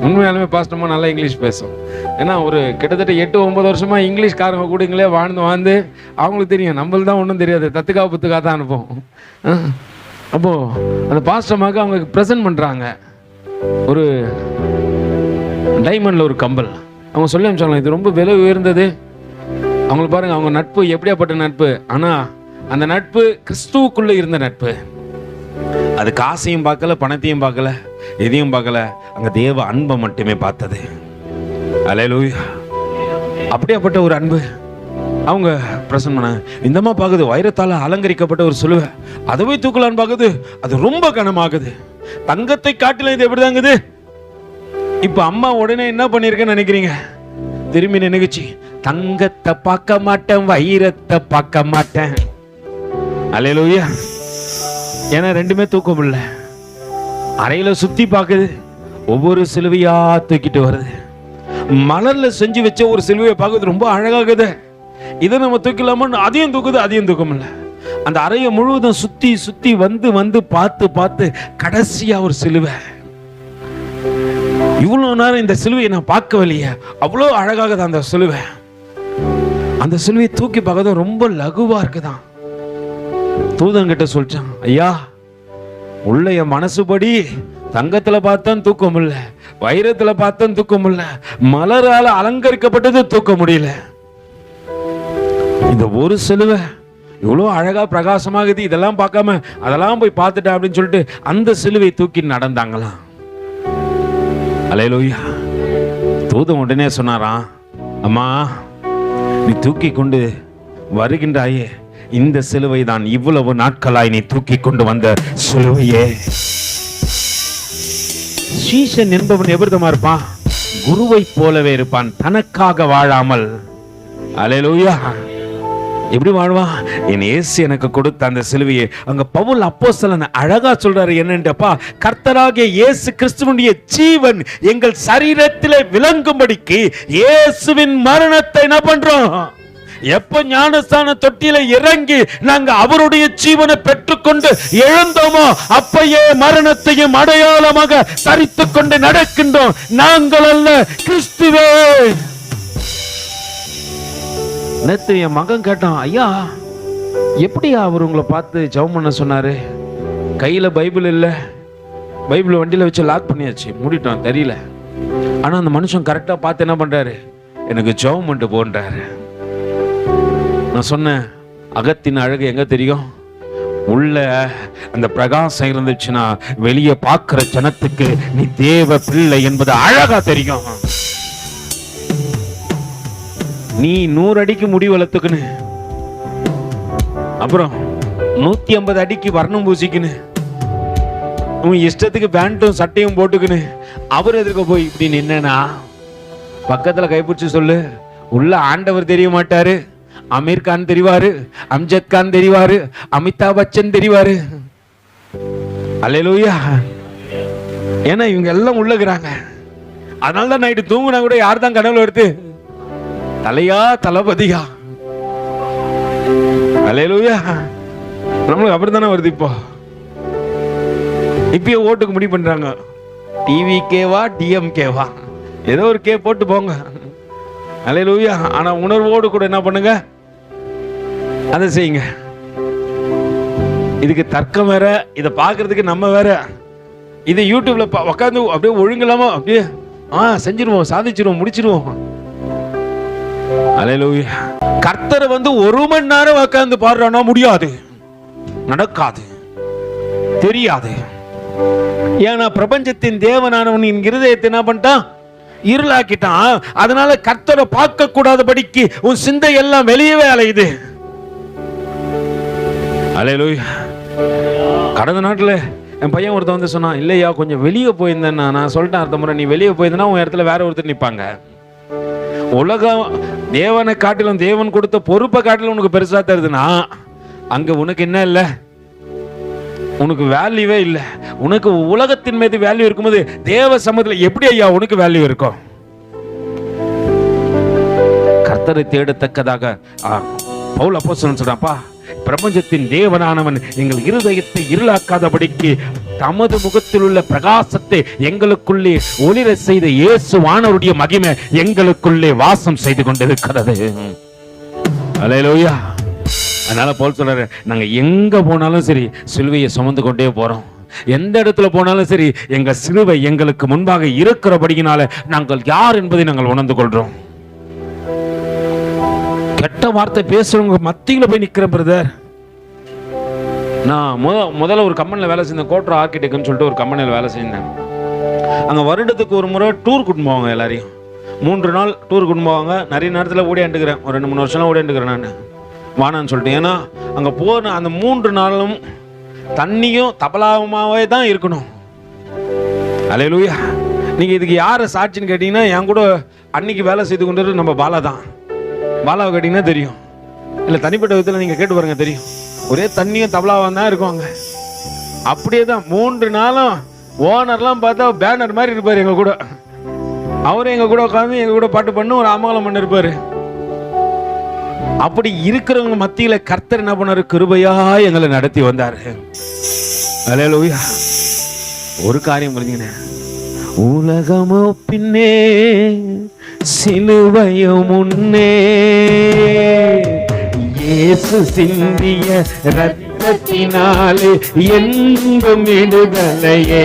உண்மையாலுமே பாஸ்டம்மா நல்லா இங்கிலீஷ் பேசும். ஏன்னா ஒரு கிட்டத்தட்ட 8-9 வருஷமா இங்கிலீஷ்காரங்க கூடங்களே வாழ்ந்து அவங்களுக்கு தெரியும், நம்மளுக்கு தான் ஒன்றும் தெரியாது, தத்துக்கா புத்துக்கா தான் அனுப்போம். அப்போ அந்த பாஸ்டம்மாக்கு அவங்க ப்ரெசென்ட் பண்ணுறாங்க ஒரு டைமண்டில் ஒரு கம்பல். அவங்க சொல்லி அனுப்பிச்சாங்க, இது ரொம்ப விலை உயர்ந்தது. அவங்களுக்கு பாருங்க, அவங்க நட்பு எப்படியாப்பட்ட நட்பு. ஆனால் அந்த நட்பு கிறிஸ்துவுக்குள்ள இருந்த நட்பு. அது காசையும் பார்க்கல, பணத்தையும் பார்க்கல, எதையும் பார்க்கல, அங்க தேவ அன்பை மட்டுமே பார்த்தது. அல்லேலூயா. அப்படியாப்பட்ட ஒரு அன்பு அவங்க பிரசன்ட் பண்ணாங்க. இந்தமா பார்க்குது, வைரத்தால் அலங்கரிக்கப்பட்ட ஒரு சிலுவை, அதுவே தூக்கலான்னு பார்க்குது. அது ரொம்ப கனமாகுது. தங்கத்தை காட்டில இது எப்படி தாங்குது. இப்ப அம்மா உடனே என்ன பண்ணிருக்கேன்னு நினைக்கிறீங்க? திரும்பி நினைச்சு, தங்கத்தை பார்க்க மாட்டேன், வைரத்தை பார்க்க மாட்டேன். அல்லேலூயா. ஏன்னா ரெண்டுமே தூக்க முடியல. அறையில சுத்தி பார்க்குது, ஒவ்வொரு சிலுவையா தூக்கிட்டு வருது. மணல்ல செஞ்சு வச்ச ஒரு சிலுவையை பார்க்குது, ரொம்ப அழகாகுது. இதை நம்ம தூக்கலாமா, அதையும் தூக்குது, அதையும் தூக்க முடியல. அந்த அறையை முழுவதும் சுத்தி சுத்தி வந்து பார்த்து கடைசியா ஒரு சிலுவை. இவ்வளவு நேரம் இந்த சிலுவையை நான் பார்க்கவில்லையே, அவ்வளோ அழகாகுது அந்த சிலுவை. அந்த சிலுவையை தூக்கி பார்க்கறது ரொம்ப லகுவா இருக்குதான். தூதன் கிட்ட சொல்லிச்சான், ஐயா, உள்ள என் மனசுபடி தங்கத்துல பார்த்தா தூக்க முடியல, வைரத்துல பார்த்தா தூக்க முடியல, மலரால அலங்கரிக்கப்பட்டது தூக்க முடியல. இந்த ஒரு சிலுவை இவ்வளோ அழகா பிரகாசமாகுது, இதெல்லாம் பார்க்காம அதெல்லாம் போய் பார்த்துட்டேன் அப்படின்னு சொல்லிட்டு அந்த சிலுவை தூக்கி நடந்தாங்களாம். அல்லேலூயா. தூதன் உடனே சொன்னாராம், அம்மா, நீ தூக்கி கொண்டு வருகின்றாயே, இந்த சிலுவை தான் இவ்வளவு நாட்களாய் நீ தூக்கி கொண்டு வந்த சிலுவையே. சீஷன் என்பவன் எவ்விதமா இருப்பான்? குருவை போலவே இருப்பான், தனக்காக வாழாமல். அல்லேலூயா. எப்படி வாழ்வான்? என் இயேசு எனக்கு கொடுத்த அந்த சிலுவையை. அங்க பவுல் அப்போஸ்தலன் அழகா சொல்றாரு, என்னன்றப்பா, கர்த்தராகிய இயேசு கிறிஸ்துவினுடைய ஜீவன் எங்கள் சரீரத்திலே விளங்கும்படிக்கு இயேசுவின் மரணத்தை என்ன பண்றோம்? எப்ப ஞானஸ்தான தொட்டியில இறங்கி நாங்க அவருடைய ஜீவனை பெற்றுக்கொண்டு எழுந்தோமோ, அப்பயே மரணத்தையும் அடையாளமாக தரித்துக் கொண்டு நடக்கின்றோம். நாங்கள் அல்ல, கிறிஸ்துவே. நேற்று என் மகன் கேட்டான், ஐயா எப்படியா அவர் உங்களை பார்த்து ஜெபம் பண்ண சொன்னாரு? கையில பைபிள் இல்லை, பைபிள் வண்டியில வச்சு லாக் பண்ணியாச்சு, மூடிட்டோம், தெரியல. ஆனா அந்த மனுஷன் கரெக்டா பார்த்து என்ன பண்றாரு, எனக்கு ஜெபம் பண்ணிட்டு போன்றாரு. நான் சொன்னேன், அகத்தின் அழகு எங்க தெரியும்? உள்ள அந்த பிரகாசம் இருந்துச்சுன்னா வெளியே பார்க்கிற ஜனத்துக்கு நீ தேவ பிள்ளை என்பது அழகா தெரியும். நீ 100 அடிக்கு முடி வளர்த்துக்குன்னு, அப்புறம் 150 அடிக்கு வர்ணம் பூசிக்குன்னு, உன் இஷ்டத்துக்கு பேண்ட்டும் சட்டையும் போட்டுக்குன்னு அவர் எதிர்க்க போய் இப்படி நின்னா பக்கத்துல கைப்பிடிச்சு சொல்லு, உள்ள ஆண்டவர் தெரிய மாட்டாரு, அமீர் கான் தெரிவாரு, அம்ஜத் கான் தெரிவாரு, அமிதாப் பச்சன் தெரிவாரு. அல்லேலூயா. ஏன்னா இவங்க எல்லாம் உள்ளுக்குறாங்க. அதனால தான் நைட்டு தூங்குனா கூட யார் தான் கனவுல எடுத்து தலையா தளபதியா. அல்லேலூயா. நம்மளுக்கு அப்படித்தானே வருது. இப்பயே ஓட்டுக்கு முடிவு பண்றாங்க, டிவி கேவா டிஎம் கேவா, ஏதோ ஒரு கே போட்டு போங்க. அல்லேலூயா. ஆனா உணர்வோடு கூட என்ன பண்ணுங்க, அதை செய்யுங்க. இதுக்கு தர்க்கம் வேற, இதை பார்க்கறதுக்கு நம்ம வேற. இது யூடியூப்ல உட்காந்து அப்படியே ஒழுங்கலாமா அப்படியே செஞ்சிருவோம், சாதிச்சிருவோம், முடிச்சிருவோம். அல்லேலூயா. கர்த்தரை 1 மணி நேரம் உட்காந்து பாடுறானா முடியாது, நடக்காது, தெரியாது. ஏன்னா பிரபஞ்சத்தின் தேவனானவன் என் இருதயத்தை என்ன பண்ணிட்டான், இருளாக்கிட்டான். அதனால கர்த்தரை பார்க்க கூடாதபடிக்கு உன் சிந்தை எல்லாம் வெளியவே அலையுது. அல்லேலூயா. கடந்த நாட்டுல என் பையன் ஒருத்தன் சொன்னான், இல்லையா கொஞ்சம் வெளியே போயிருந்தேன்னா. நான் சொல்லிட்டேன், அடுத்த முறை நீ வெளியே போயிருந்தா உன் இடத்துல வேற ஒருத்தர் நிற்பாங்க. உலகம் தேவனை காட்டிலும், தேவன் கொடுத்த பொறுப்பை காட்டிலும் உனக்கு பெருசா தருதுன்னா அங்க உனக்கு என்ன இல்லை, உனக்கு வேல்யூவே இல்லை. உனக்கு உலகத்தின் மீது வேல்யூ இருக்கும்போது தேவ சமூகத்தில் எப்படி ஐயா உனக்கு வேல்யூ இருக்கும்? கர்த்தரை தேடத்தக்கதாக பவுல் அப்போஸ்தலன் சொல்றான்ப்பா, பிரபஞ்சத்தின் தேவனானவன் எங்கள் இருதயத்தை இருளாக்காதபடிக்கு தமது முகத்தில் உள்ள பிரகாசத்தை எங்களுக்குள்ளே ஒளிர செய்த இயேசுவானவருடைய மகிமை எங்களுக்குள்ளே வாசம் செய்து கொண்டிருக்கிறது. அல்லேலூயா. அதனால பவுல் சொல்றாரு, நாங்க எங்க போனாலும் சரி சிலுவையை சுமந்து கொண்டே போறோம். எந்த இடத்துல போனாலும் சரி எங்க சிலுவை எங்களுக்கு முன்பாக இருக்கிறபடியினால நாங்கள் யார் என்பதை நாங்கள் உணர்ந்து கொள்றோம். கெட்ட வார்த்தை பேசுறவங்க மத்தியில போய் நிக்கிற பிரதர். நான் முதல்ல ஒரு கம்பெனியில் வேலை செஞ்சேன், கோட்ரா ஆர்கிடெக்ட்னு சொல்லிட்டு ஒரு கம்பெனியில் வேலை செஞ்சேன். அங்கே வருடத்துக்கு ஒரு முறை டூர் கூட்டின்னு போவாங்க, எல்லாரையும் 3 நாள் டூர் கூட்டின்னு போவாங்க. நிறைய நேரத்தில் ஓடியாண்டுக்கிறேன், ஒரு 2-3 வருஷம்லாம் ஓடியாண்டுக்கிறேன் நான், வானான்னு சொல்லிட்டு. ஏன்னா அங்கே போன அந்த 3 நாளும் தண்ணியும் தபலாவுமாவே தான் இருக்கணும். அல்லேலூயா. நீங்கள் இதுக்கு யாரை சாட்சின்னு கேட்டிங்கன்னா, என் கூட அன்னைக்கு வேலை செய்து கொண்டு நம்ம பாலா தான். பாலாவை கேட்டிங்கன்னா தெரியும், இல்லை தனிப்பட்ட விதத்தில் நீங்கள் கேட்டு பாருங்க தெரியும். ஒரே தண்ணியும் தபலாவும் தான் இருக்குவாங்க. அப்படியே தான் 3 நாளும் ஓனர்லாம் பார்த்தா பேனர் மாதிரி இருப்பார் எங்கள் கூட. அவரும் எங்கள் கூட உட்காந்து எங்கள் கூட பாட்டு பண்ணு ஒரு அமங்கலம் பண்ணி இருப்பார். அப்படி இருக்கிறவங்க மத்தியில கர்த்தர் என்ன பண்ணாரு, கிருபையா எங்களை நடத்தி வந்தாரு. அல்லேலூயா. ஒரு காரியம் புரிஞ்சுங்க, உலகமோ பின்னே சிலுவையோ முன்னே இயேசு சிந்திய ரத்தத்தினாலே என்றும் விடுதலையே.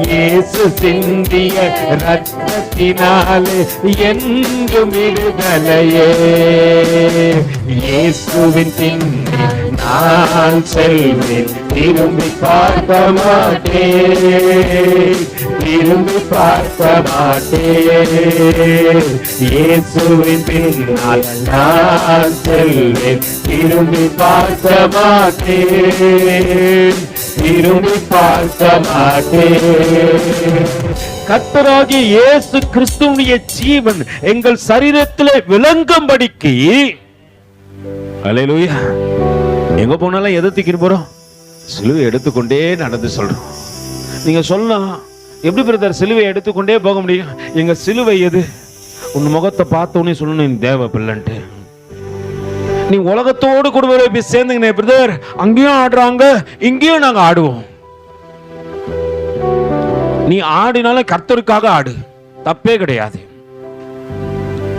இயேசு சிந்திய ரத்தத்தினாலே என்றும் விடுதலையே. இயேசுவின் பின்னே நான் செல்வேன், திரும்பி பார்க்க மாட்டேன், திரும்பி பார்க்க மாட்டேன். இயேசுவின் பின்னால் நான் செல்வேன், திரும்பி பார்க்க மாட்டேன், திரும்பி பார்க்க மாட்டேன். கர்த்தராகிய இயேசு கிறிஸ்துவின் ஜீவன் எங்கள் சரீரத்திலே விளங்கும்படிக்கு. அல்லேலூயா. எங்க போனாலும் எதை தூக்கிட்டு போறோம், சிலுவை எடுத்துக்கொண்டே நடந்து சொல்றோம். நீங்க சொல்லலாம், எப்படி பிரதர் சிலுவை எடுத்துக்கொண்டே போக முடியும்? எங்க சிலுவை எது? உன் முகத்தை பார்த்தோன்னே சொல்லணும், நீ தேவ பிள்ளைன்ட்டு. நீ உலகத்தோடு கூட போய் சேர்ந்துங்க பிரதர், அங்கேயும் ஆடுறாங்க இங்கேயும் நாங்க ஆடுவோம். நீ ஆடினாலும் கர்த்தருக்காக ஆடு, தப்பே கிடையாது.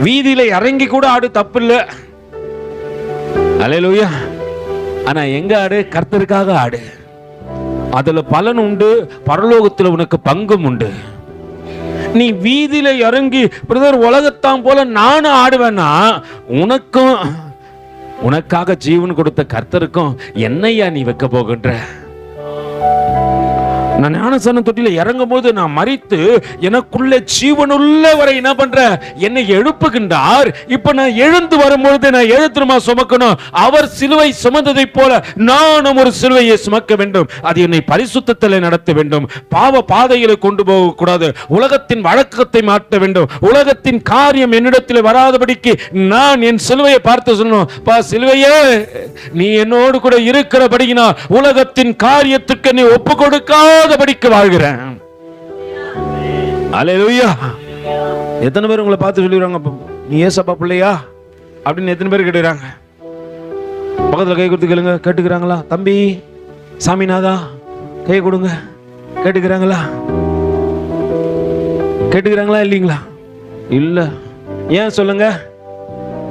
வீதியில இறங்கி கூட ஆடு தப்பு இல்ல. அல்லேலூயா. ஆனா எங்க ஆடு? கர்த்தருக்காக ஆடு. அதுல பலன் உண்டு, பரலோகத்துல உனக்கு பங்கும் உண்டு. நீ வீதியில இறங்கி பிரதர் உலகத்தான் போல நானும் ஆடுவேன்னா உனக்கும் உனக்காக ஜீவன் கொடுத்த கர்த்தருக்கும் என்னையா நீ வைக்க போகின்ற? நான் ஞானஸ்நான தொட்டில இறங்கும் போது நான் மரித்து எனக்குள்ள ஜீவனுள்ள வரை என்ன பண்ற? என்னை எழுப்புகின்றார். இப்ப நான் எழுந்து வரும்பொழுது நான் எழுத்துமா சுமக்கணும். அவர் சிலுவை சுமந்ததை போல நானும் ஒரு சிலுவையை சுமக்க வேண்டும். அது என்னை பரிசுத்தத்தில் நடத்த வேண்டும். பாவ பாதையில கொண்டு போக கூடாது. உலகத்தின் வழக்கத்தை மாற்ற வேண்டும். உலகத்தின் காரியம் என்னிடத்தில் வராதபடிக்கு நான் என் சிலுவையை பார்த்து சொல்லணும், பா சிலுவையே நீ என்னோடு கூட இருக்கிறபடினா உலகத்தின் காரியத்துக்கு நீ ஒப்பு கொடுக்காத படிக்க வாழ்கிறேன். அல்லேலூயா. எத்தனை பேர் உங்களை பார்த்து சொல்லிடுறாங்க, நீ ஏசப்பா பிள்ளையா அப்படின்னு எத்தனை பேர் கேட்டுக்கிறாங்க? பக்கத்துல கை கொடுத்து கேளுங்க. கேட்டுக்கிறாங்களா? தம்பி சாமிநாதா கை கொடுங்க. கேட்டுக்கிறாங்களா? கேட்டுக்கிறாங்களா இல்லீங்களா? இல்ல. ஏன் சொல்லுங்க?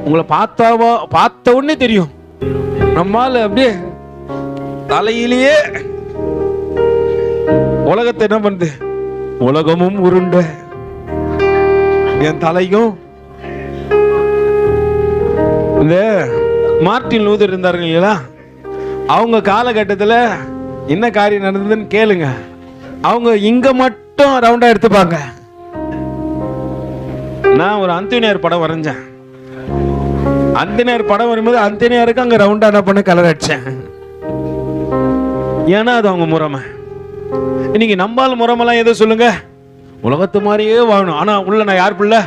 உங்களை பார்த்த உடனே தெரியும். நம்மால அப்படியே தலையிலேயே உலகத்தை என்ன பண்ணுது? உலகமும் உருண்ட, என் தலையும். இந்த மார்ட்டின் லூதர் இருந்தாருங்க இல்லையா, அவங்க காலகட்டத்தில் என்ன காரியம் நடந்ததுன்னு கேளுங்க. அவங்க இங்க மட்டும் ரவுண்டா எடுத்துப்பாங்க. நான் ஒரு அந்தோனியார் படம் வரைஞ்சேன். அந்தோனியார் படம் வரும்போது அந்தோனியாருக்கு அங்க ரவுண்டா என்ன பண்ண கலர் அடிச்சேன். ஏன்னா அது அவங்க முறைமை. இன்னைக்கு நம்பால் முறைமெல்லாம் எதோ சொல்லுங்க, உலகத்து மாதிரியே வாழணும். ஆனா உள்ள நான் யார் பிள்ளை?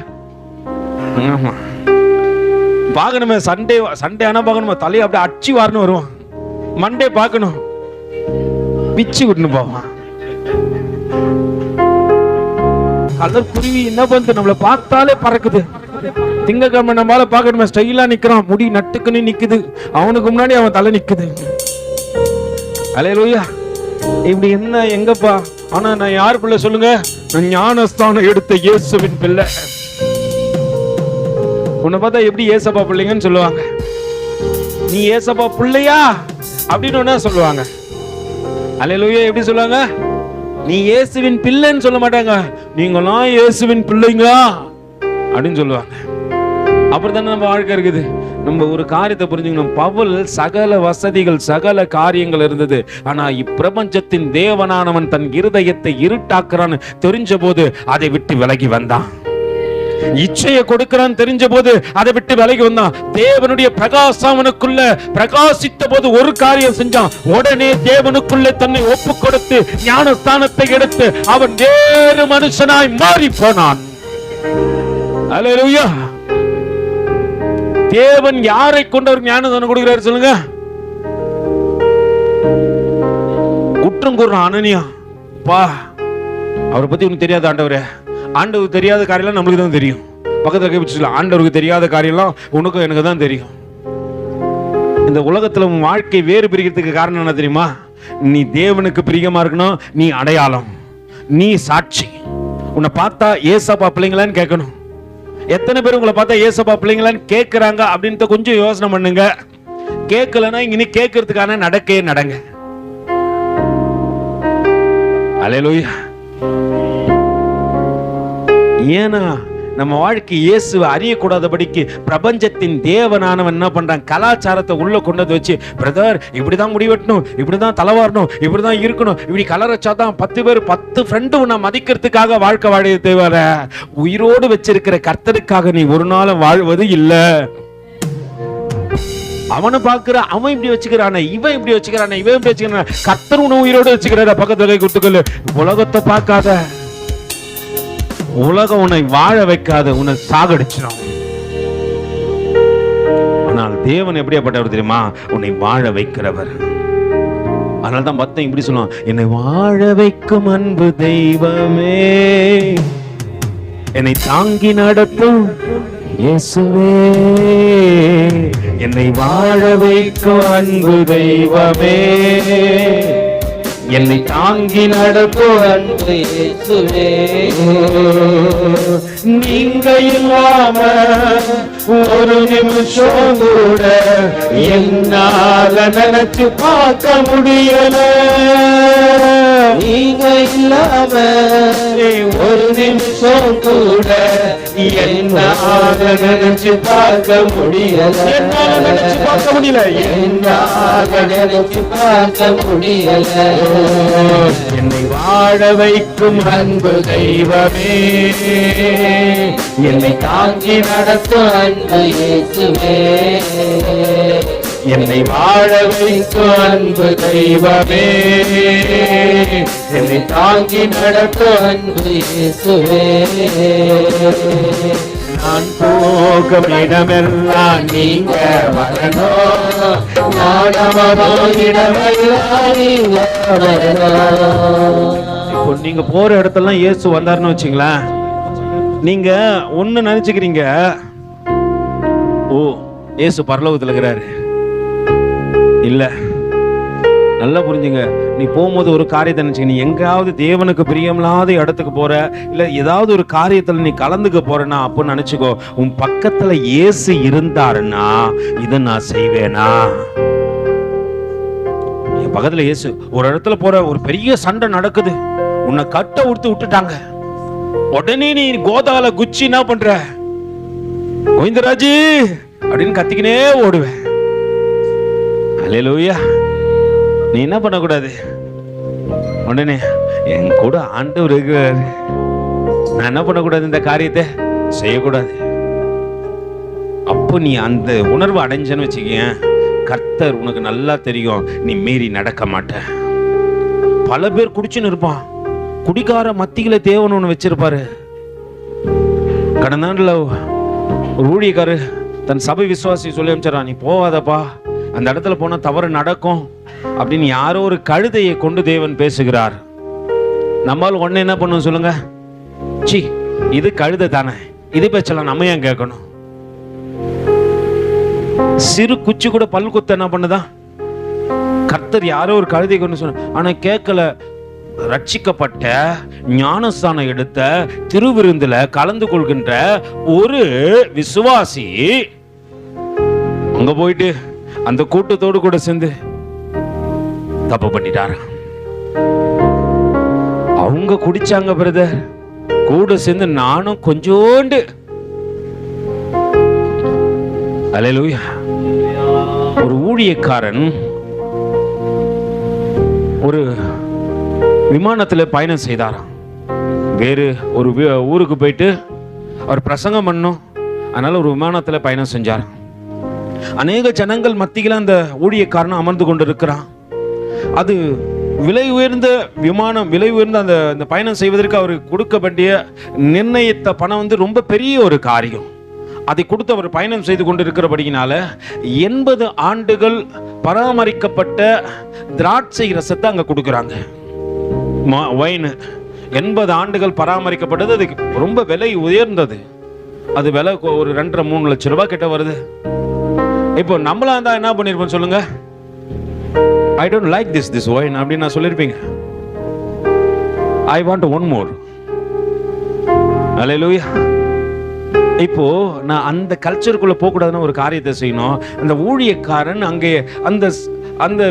பார்க்கணுமே, சண்டே ஆனா பார்க்கணுமா, தலையை அப்படியே அச்சு வாரணும் வருவான். மண்டே பார்க்கணும், பிச்சு விட்டுன்னு போவான். கலர் குருவி என்ன பண்ணுது? நம்மளை பார்த்தாலே பறக்குது. திங்கக்கிழமை நம்மளால பார்க்கணுமே, ஸ்டைலா நிக்கிறான், முடி நட்டுக்குன்னு நிக்குது. அவனுக்கு முன்னாடி அவன் தலை நிக்குது. அல்லேலூயா. இப்படி என்ன எங்கப்பா? ஆனா நான் யார் பிள்ளை சொல்லுங்க? நான் ஞானஸ்தானம் எடுத்த இயேசுவின் பிள்ளை. உன்னை பார்த்தா எப்படி ஏசப்பா பிள்ளைங்கன்னு சொல்லுவாங்க. நீ ஏசப்பா பிள்ளையா அப்படின்னு சொல்லுவாங்க. அல்லேலூயா. எப்படி சொல்லுவாங்க? நீ இயேசுவின் பிள்ளைன்னு சொல்ல மாட்டாங்க, நீங்களாம் இயேசுவின் பிள்ளைங்க அப்படின்னு சொல்லுவாங்க. அப்படித்தானே நம்ம வாழ்க்கை இருக்குது. நம்ம ஒரு காரியத்தை புரிஞ்சுக்கணும். பவுல் சகல வசதிகள் சகல காரியங்கள் இருந்தது. ஆனா இப்பிரபஞ்சத்தின் தேவனானவன் தன் இருதயத்தை இருட்டாக்குறான்னு தெரிஞ்ச போது அதை விட்டு விலகி வந்தான். இச்சையை கொடுக்கிறான் தெரிஞ்ச போது அதை விட்டு விலகி வந்தான். தேவனுடைய பிரகாசம் அவனுக்குள்ள பிரகாசித்த போது ஒரு காரியம் செஞ்சான். உடனே தேவனுக்குள்ள தன்னை ஒப்பு கொடுத்து ஞானஸ்தானத்தை எடுத்து அவன் வேறு மனுஷனாய் மாறி போனான். அல்லேலூயா. தேவன் யாரை கொண்டு அவர் ஞானஸ்தானம் கொடுக்கிறார் சொல்லுங்க? குற்றம் கூறுறான் அனனியா. பா அவரை பத்தி உனக்கு தெரியாத ஆண்டவரே. ஆண்டவருக்கு தெரியாத காரியம்லாம் நம்மளுக்கு தான் தெரியும். பக்கத்துல கைப்பிடிச்சுக்கலாம். ஆண்டவருக்கு தெரியாத காரியம்லாம் உனக்கும் எனக்கு தான் தெரியும். இந்த உலகத்துல உன் வாழ்க்கை வேறு பிரிக்கிறதுக்கு காரணம் என்ன தெரியுமா? நீ தேவனுக்கு பிரியமா இருக்கணும். நீ அடையாளம், நீ சாட்சி. உன்னை பார்த்தா ஏசப்பா பிள்ளைங்களான்னு கேட்கணும். எத்தனை பேர் உங்களை பார்த்தா ஏசப்பா பிள்ளைங்களான்னு கேட்கிறாங்க அப்படின்ட்டு கொஞ்சம் யோசனை பண்ணுங்க. கேட்கலன்னா இனி கேட்கறதுக்கான நடக்கே நடங்க. அல்லேலூயா. ஏன்னா நம்ம வாழ்க்கை இயேசுவை அறியக்கூடாதபடிக்கு பிரபஞ்சத்தின் தேவனானவன் என்ன பண்றான்? கலாச்சாரத்தை உள்ள கொண்டு வச்சு, பிரதர் இப்படிதான் முடிவெட்டணும், இப்படிதான் தலைவாரணும், இப்படிதான் இருக்கணும், இப்படி கலர் வச்சாதான் 10 பேர் 10 ஃப்ரெண்டு உன்னை மதிக்கிறதுக்காக வாழ்க்கை வாழ தேவர. உயிரோடு வச்சிருக்கிற கர்த்தருக்காக நீ ஒரு நாளும் வாழ்வது இல்ல. அவனை பாக்குற, அவன் இப்படி வச்சுக்கிறானே, இவன் இப்படி வச்சுக்கிறானே, இவன் இப்படி வச்சுக்கிறான. கர்த்தர் உன்னை உயிரோடு வச்சுக்கிறார. பக்கத்துல கை கொடுத்துக்கொள்ளு. உலகத்தை பார்க்காத. உலகம் உன்னை வாழ வைக்காத, உன்னை சாகடிச்சிடும். ஆனால் தேவன் எப்படியாப்பட்டவர் தெரியுமா? உன்னை வாழ வைக்கிறவர். அதனால்தான் பக்தன் இப்படி சொல்லுவான், என்னை வாழ வைக்கும் அன்பு தெய்வமே, என்னை தாங்கி நடத்தும் இயேசுவே, என்னை வாழ வைக்கும் அன்பு தெய்வமே, என்னை தாங்கி நடத்தும் அன்பு இயேசுவே. நீங்க இல்லாம ஒரு நிமிஷம் கூட என்னால நினைச்சு பார்க்க முடியல. நீங்க இல்லாம ஒரு நிமிஷம் கூட என்னால நினைச்சு பார்க்க முடியல. என்னால நினைச்சு பார்க்க முடியல. என்னால நினைச்சு பார்க்க முடியல. என்னை வாழ வைக்கும் அன்பு தெய்வமே, என்னை தாங்கி நடத்தும் அன்பு இயேசுவே. என்னை வாழ வைக்கும் அன்பு தெய்வமே, என்னை தாங்கி நடத்தும் அன்பு இயேசுவே. நான் போகும் இடமெல்லாம் நீங்க வரணும், நான் அமரும் இடமெல்லாம் நீங்க வரணும். இப்போ நீங்க போற இடத்தெல்லாம் இயேசு வந்தாருன்னு வச்சுங்களேன், நீங்க ஒண்ணு நினைச்சுக்கிறீங்க, ஓ இயேசு பரலோகத்துல இருக்கிறாரு. இல்ல, நல்லா புரிஞ்சுங்க. நீ போகும்போது ஒரு காரியத்தை நினைச்சு, நீ எங்காவது தேவனுக்கு பிரியமில்லாத இடத்துக்கு போற, இல்ல ஏதாவது ஒரு காரியத்துல நீ கலந்துக்க போறனா அப்பன்னு நினைச்சுக்கோ, உன் பக்கத்துல இயேசு இருந்தாருன்னா இதை நான் செய்வேனா? என் பக்கத்துல இயேசு, ஒரு இடத்துல போற, ஒரு பெரிய சண்டை நடக்குது, உன்னை கட்ட உடுத்து விட்டுட்டாங்க, உடனே நீ கோதால குச்சி என்ன பண்ற, கோவிந்தராஜி அப்படின்னு கத்திக்கினே ஓடுவேன். அல்லேலூயா. நீ என்ன பண்ணக்கூடாது, உடனே என் கூட ஆண்டவர் இருக்கிறாரு, நான் என்ன பண்ணக்கூடாது, இந்த காரியத்தை செய்யக்கூடாது. அப்போ நீ அந்த உணர்வு அடைஞ்சன்னு வச்சுக்க, கர்த்தர் உனக்கு நல்லா தெரியும், நீ மீறி நடக்க மாட்ட. பல பேர் குடிச்சுன்னு இருப்பான், குடிக்கார மத்தியில தேவன் ஒன்று வச்சிருப்பாரு. கடந்த நாள்ல ஒரு ஊழியக்காரு தன் சபை விசுவாசி சொல்லி அனுப்பிச்சாரா, நீ போவாதப்பா, அந்த இடத்துல போனா தவறு நடக்கும் அப்படின்னு யாரோ ஒரு கழுதையை கொண்டு தேவன் பேசுகிறார். நம்மால் ஒண்ணு என்ன பண்ணுவோம் சொல்லுங்க, சி இது கழுதை தானே, இது பேச்சலாம் நம்ம ஏன் கேட்கணும். சிறு குச்சி கூட பல் குத்த என்ன பண்ணுதான், கர்த்தர் யாரோ ஒரு கழுதை கொண்டு சொன்ன, ஆனா கேட்கல. ரட்சிக்கப்பட்ட ஞானஸ்தானம் எடுத்த திருவிருந்துல கலந்து கொள்கின்ற ஒரு விசுவாசி அங்க போயிட்டு அந்த கூட்டத்தோடு கூட சேர்ந்து தப்பு பண்ணிட்டாரு. அவங்க குடிச்சாங்க பிரதர், கூட சேர்ந்து நானும் கொஞ்சோண்டு. அல்லேலூயா. ஒரு ஊழியக்காரன் ஒரு விமானத்துல பயணம் செய்தாராம். வேறு ஒரு ஊருக்கு போயிட்டு அவர் பிரசங்கம் பண்ணும், அதனால ஒரு விமானத்துல பயணம் செஞ்சார். அநேக ஜனங்கள் மத்தியில அந்த ஊழியக்காரன் அமர்ந்து கொண்டு இருக்கிறான். அது விலை உயர்ந்த விமானம், விலை உயர்ந்த அந்த பயணம் செய்வதற்கு அவருக்கு கொடுக்க வேண்டிய நிர்ணயித்த பணம் ரொம்ப பெரிய ஒரு காரியம். அதை கொடுத்து அவர் பயணம் செய்து கொண்டு இருக்கிறபடியினால 80 ஆண்டுகள் பராமரிக்கப்பட்ட திராட்சை ரசத்தை அங்க கொடுக்குறாங்க. வைன் 80 ஆண்டுகள் பராமரிக்கப்பட்டது, அதுக்கு ரொம்ப விலை உயர்ந்தது. அது விலை ஒரு 2.5-3 லட்சம் ரூபாய் கிட்ட வருது. இப்போ நம்மளா இருந்தா என்ன பண்ணிருப்போம் சொல்லுங்க, I don't like this wine அப்படின்னு நான் சொல்லிருப்பீங்க. I want one more. அல்லேலூயா. இப்போ நான் அந்த கல்ச்சருக்குள்ள போக கூடாதுன்னு ஒரு காரியத்தை செய்யணும். அந்த ஊழியக்காரன் அங்கே அந்த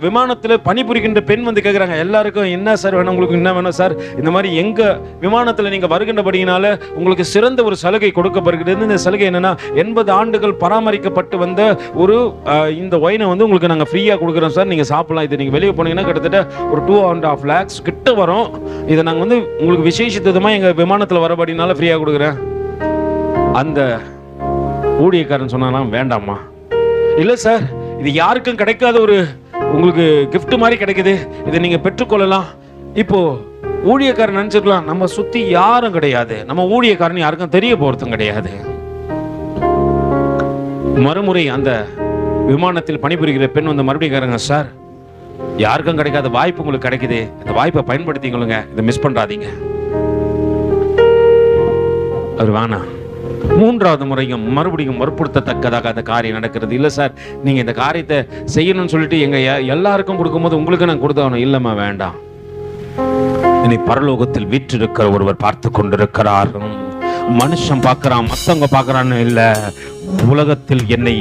விமானத்துல பணிபுரிகின்ற பெண் கேட்குறாங்க, எல்லாருக்கும் என்ன சார் வேணும், உங்களுக்கு என்ன வேணும் சார், இந்த மாதிரி எங்க விமானத்துல நீங்க வருகின்றபடியினால உங்களுக்கு சிறந்த ஒரு சலுகை கொடுக்கப்படுகிறது. இந்த சலுகை என்னன்னா 80 ஆண்டுகள் பராமரிக்கப்பட்டு வந்த ஒரு இந்த ஒயினை உங்களுக்கு நாங்க ஃப்ரீயா கொடுக்குறோம் சார், நீங்க சாப்பிடலாம். இது நீங்க வெளியே போனீங்கன்னா கிட்டத்தட்ட ஒரு 2.5 lakhs கிட்ட வரும். இதை நாங்க உங்களுக்கு விசேஷித்தமா எங்க விமானத்துல வரபடினால ஃப்ரீயா கொடுக்குறேன். அந்த ஊழியக்காரன் சொன்னா, வேண்டாமா, இல்ல சார் இது யாருக்கும் கிடைக்காத ஒரு உங்களுக்கு gift மாதிரி கிடைக்குது, இதை நீங்க பெற்றுக்கொள்ளலாம். இப்போ ஊழியக்காரன் நினைச்சிருக்கலாம், நம்ம சுத்தி யாரும் கிடையாது, நம்ம ஊழியக்காரன் யாருக்கும் தெரிய போறதும் கிடையாது. மறுமுறை அந்த விமானத்தில் பணிபுரிகிற பெண் மறுபடியும் கேட்குறாங்க, சார் யாருக்கும் கிடைக்காத வாய்ப்பு உங்களுக்கு கிடைக்குது, இந்த வாய்ப்பை பயன்படுத்திக்கொள்ளுங்க, இதை மிஸ் பண்றாதீங்க. அவர் வேணாம், மூன்றாவது முறையும் மறுபடியும் வற்புறுத்தத்தக்கதாக அந்த காரியம் நடக்கிறது. இல்லை சார், நீங்க இந்த காரியத்தை செய்யணும்னு சொல்லிட்டு எங்க எல்லாருக்கும் கொடுக்கும்போது உங்களுக்கு நான் கொடுத்தாகணும். இல்லம்மா, வேண்டாம். என்னை பரலோகத்தில் வீற்றிருக்கிற ஒருவர் பார்த்து கொண்டிருக்கிறார். மனுஷன் பார்க்கிறான், மத்தவங்க பார்க்கறான்னு இல்ல, உலகத்தில் என்னை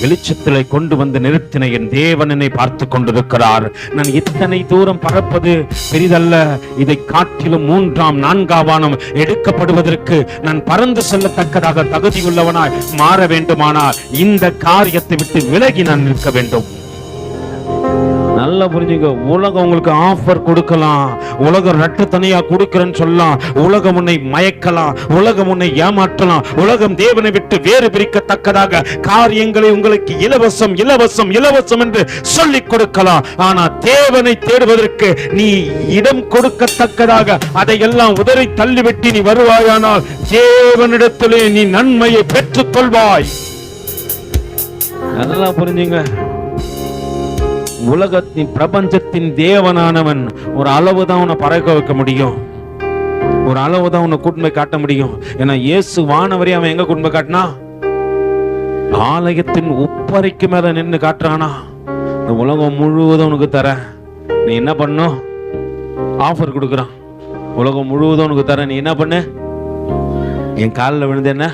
வெளிச்சத்திலே கொண்டு வந்து நிறுத்தின என் தேவன் என்னை பார்த்து கொண்டிருக்கிறார். நான் இத்தனை தூரம் பறப்பது பெரிதல்ல, இதை காட்டிலும் 3ஆம் 4ஆம் வானம் எடுக்கப்படுவதற்கு நான் பறந்து செல்லத்தக்கதாக தகுதியுள்ளவனாய் மாற வேண்டுமானால் இந்த காரியத்தை விட்டு விலகி நான் நிற்க வேண்டும். நல்லா புரிஞ்சுங்க. உலகம் உங்களுக்கு ஆஃபர் கொடுக்கலாம், உலகம் ரெட்டு தனியா கொடுக்கிறேன்னு சொல்லலாம், உலகம் உன்னை மயக்கலாம், உலகம் உன்னை ஏமாற்றலாம், உலகம் தேவனை விட்டு வேறு பிரிக்கத்தக்கதாக காரியங்களை உங்களுக்கு இலவசம் இலவசம் இலவசம் என்று சொல்லிக் கொடுக்கலாம். ஆனா தேவனை தேடுவதற்கு நீ இடம் கொடுக்கத்தக்கதாக அதையெல்லாம் உதறி தள்ளிவிட்டு நீ வருவாயானால் தேவனிடத்திலே நீ நன்மையை பெற்றுக் கொள்வாய். நல்லா புரிஞ்சுங்க. உலகத்தின் பிரபஞ்சத்தின் தேவனானவன் ஒரு அளவுதான் உன்னை பறக்க வைக்க முடியும், ஒரு அளவுதான் உன்னை கூட்டிமை காட்ட முடியும். ஏன்னா இயேசு வானவரை அவன் எங்க கூட்டிமை காட்டினா? ஆலயத்தின் உப்பரைக்கு மேல நின்று காட்டுறானா? இந்த உலகம் முழுவதும் உனக்கு தர, நீ என்ன பண்ணும்? ஆஃபர் கொடுக்குறான். உலகம் முழுவதும் உனக்கு தர, நீ என்ன பண்ணு? என் காலில் விழுந்து என்ன?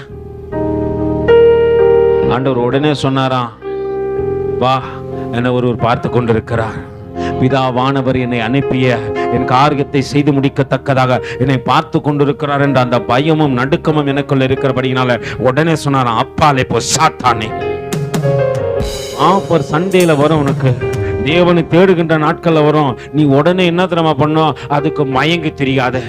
ஆண்டவர் உடனே சொன்னாராம், வா, என்னை ஒருவர் பார்த்து கொண்டிருக்கிறார். பிதாவானவர் என்னை அனுப்பிய என் காரியத்தை செய்து முடிக்கத்தக்கதாக என்னை பார்த்து கொண்டிருக்கிறார் என்ற அந்த பயமும் நடுக்கமும் எனக்குள்ள இருக்கிறபடினால உடனே சொன்னாராம், அப்பாலே போ சாத்தானே. ஆஃபர் சண்டேல வரும், உனக்கு தேவனை தேடுகின்ற நாட்கள்ல வரும். நீ உடனே என்ன தெரியுமா பண்ணும்? அதுக்கு மயங்கி தெரியாத.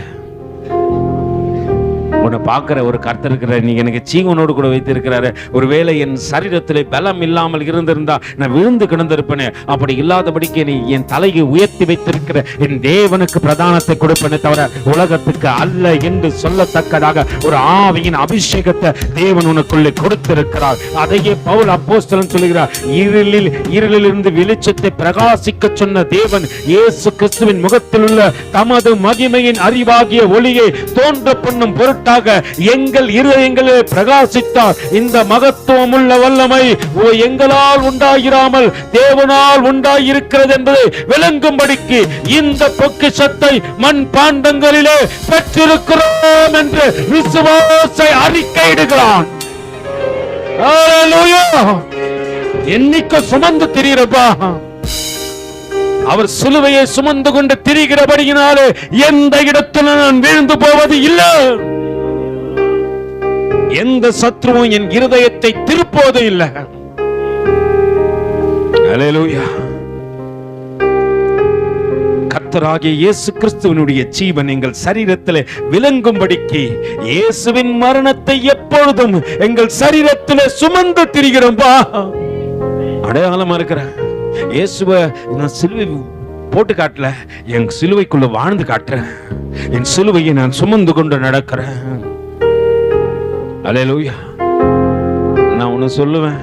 உன்னை பார்க்கிற ஒரு கர்த்தர் இருக்கிறார், நீங்க எனக்கு ஜீவனோடு கூட வைத்திருக்கிறாரு. ஒருவேளை என் சரீரத்திலே பலம் இல்லாமல் இருந்திருந்தா நான் விழுந்து கிடந்திருப்பேனே, அப்படி இல்லாதபடிக்கு நீ என் தலையை உயர்த்தி வைத்திருக்கிற என் தேவனுக்கு பிரதானத்தை கொடுப்பேனே தவிர உலகத்துக்கு அல்ல என்று சொல்லத்தக்கதாக ஒரு ஆவியின் அபிஷேகத்தை தேவன் உனக்குள்ளே கொடுத்திருக்கிறார். அதையே பவுல் அப்போஸ்தலன் சொல்லுகிறார், இருளிலிருந்து வெளிச்சத்தை பிரகாசிக்க சொன்ன தேவன் இயேசு கிறிஸ்துவின் முகத்தில் உள்ள தமது மகிமையின் அறிவாகிய ஒளியை தோன்ற பண்ணும் பொருட்டு எங்கள் இருதயங்களே பிரகாசித்தார். இந்த மகத்துவம் உள்ள வல்லமை எங்களால் உண்டாயிராமல் தேவனால் உண்டாயிருக்கிறது என்பதை விளங்கும்படிக்கு இந்த பொக்கிஷத்தை மண் பாண்டங்களிலே பெற்றிருக்கிறோம் என்று விசுவாசை அறிக்கையிடுகிறான். என்னைக்கு சுமந்து திரிகிறப்பா, அவர் சிலுவையை சுமந்து கொண்டு திரிகிறபடியினாலே எந்த இடத்துல நான் வீழ்ந்து போவது இல்லை. எந்த சத்ருவும் என் இருதயத்தை திருப்போது இல்லை. அல்லேலூயா. கர்த்தராகிய இயேசு கிறிஸ்துவினுடைய ஜீவன் எங்கள் சரீரத்திலே விளங்கும்படிக்கு இயேசுவின் மரணத்தை எப்பொழுதும் எங்கள் சரீரத்திலே சுமந்து திரிகிறோம்பா. அடையாளமா இருக்கிற இயேசுவை நான் சிலுவை போட்டு காட்டல, என் சிலுவைக்குள்ள வாழ்ந்து காட்டுறேன். என் சிலுவையை நான் சுமந்து கொண்டு நடக்கிறேன். அல்லேலூயா. நான் ஒன்று சொல்லுவேன்,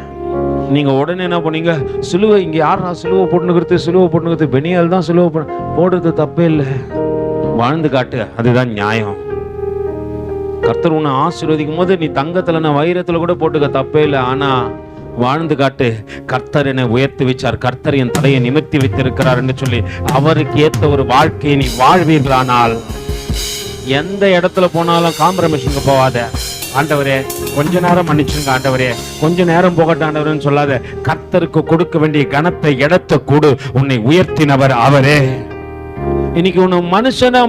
நீங்க உடனே என்ன பண்ணீங்க? சிலுவை இங்க யாரா சிலுவை போட்டுனுக்கிறது? சிலுவை போட்டுனுக்கிறது பெனியால் தான் சிலுவை போடுறது தப்பே இல்லை. வாழ்ந்து காட்டு, அதுதான் நியாயம். கர்த்தர் உன்னை ஆசீர்வதிக்கும் போது நீ தங்கத்துல நான் வைரத்துல கூட போட்டுக்க தப்பே இல்லை. ஆனா வாழ்ந்து காட்டு, கர்த்தர் என்னை உயர்த்தி வச்சார், கர்த்தர் என் தலையை நிமிர்த்தி வைத்திருக்கிறார் என்று சொல்லி அவருக்கு ஏற்ற ஒரு வாழ்க்கையை நீ வாழ்வீர்களானால் எந்த இடத்துல போனாலும் காம்ப்ரமைஸுக்கு போகாத. ஆண்டவரே கொஞ்ச நேரம் மன்னிச்சுங்க, ஆண்டவரே கொஞ்ச நேரம் போகட்டும் ஆண்டவரேன்னு சொல்லாத. கர்த்தருக்கு கொடுக்க வேண்டிய கனத்தை இடத்தை கொடு. உன்னை உயர்த்தினவர் அவரே. இன்னைக்கு உன்னை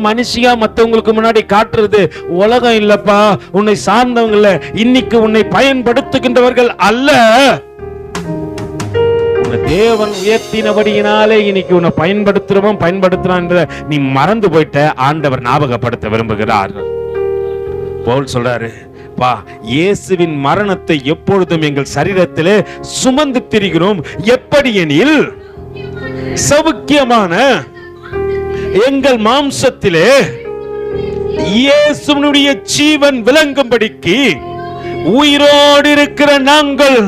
மனுஷியா மத்தவங்களுக்கு முன்னாடி காட்டுறது உலகம் இல்லப்பா, உன்னை சார்ந்தவங்கள. இன்னைக்கு உன்னை பயன்படுத்துகின்றவர்கள் அல்ல, உன்னை தேவன் உயர்த்தினபடியினாலே இன்னைக்கு உன்னை பயன்படுத்துறான் நீ மறந்து போயிட்ட. ஆண்டவர் ஞாபகப்படுத்த விரும்புகிறார். பவுல் சொல்றாரு, பா, இயேசுவின் மரணத்தை எப்பொழுதும் எங்கள் சரீரத்திலே சுமந்து திரிகிறோம். எப்படி எனில் சவுக்கியமான எங்கள் மாம்சத்திலே இயேசுவினுடைய ஜீவன் விளங்கும்படிக்கு உயிரோடு இருக்கிற நாங்கள்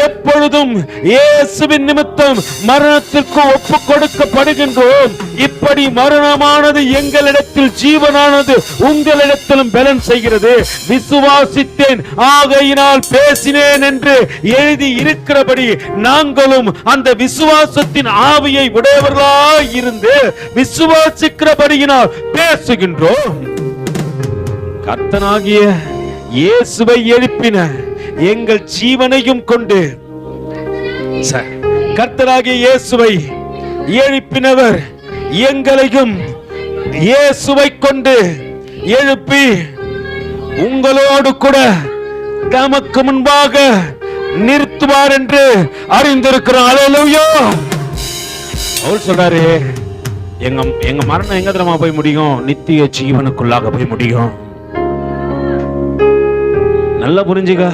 எப்பொழுதும் இயேசுவின் நிமித்தம் மரணத்திற்கு ஒப்பு கொடுக்கப்படுகின்றோம். இப்படி மரணமானது எங்களிடத்தில், ஜீவனானது உங்களிடத்திலும் பலன் செய்கிறது. விசுவாசித்தேன் ஆகையினால் பேசினேன் என்று எழுதி இருக்கிறபடி நாங்களும் அந்த விசுவாசத்தின் ஆவியை உடையவர்களாய் இருந்து விசுவாசிக்கிறபடியினால் பேசுகின்றோம். கர்த்தனாகிய இயேசுவை எழுப்பின எங்கள் ஜீவனையும் கொண்டு, கர்த்தராகிய இயேசுவை எழுப்பினவர் எங்களையும் இயேசுவை கொண்டு எழுப்பி உங்களோடு கூட தமக்கு முன்பாக நிறுத்துவார் என்று அறிந்திருக்கிறோம். அல்லேலூயா. அவர் சொல்றாரு, எங்க மரணம் எங்க தெரியுமா போய் முடியும்? நித்திய ஜீவனுக்குள்ளாக போய் முடியும். நல்லா புரிஞ்சுக்க.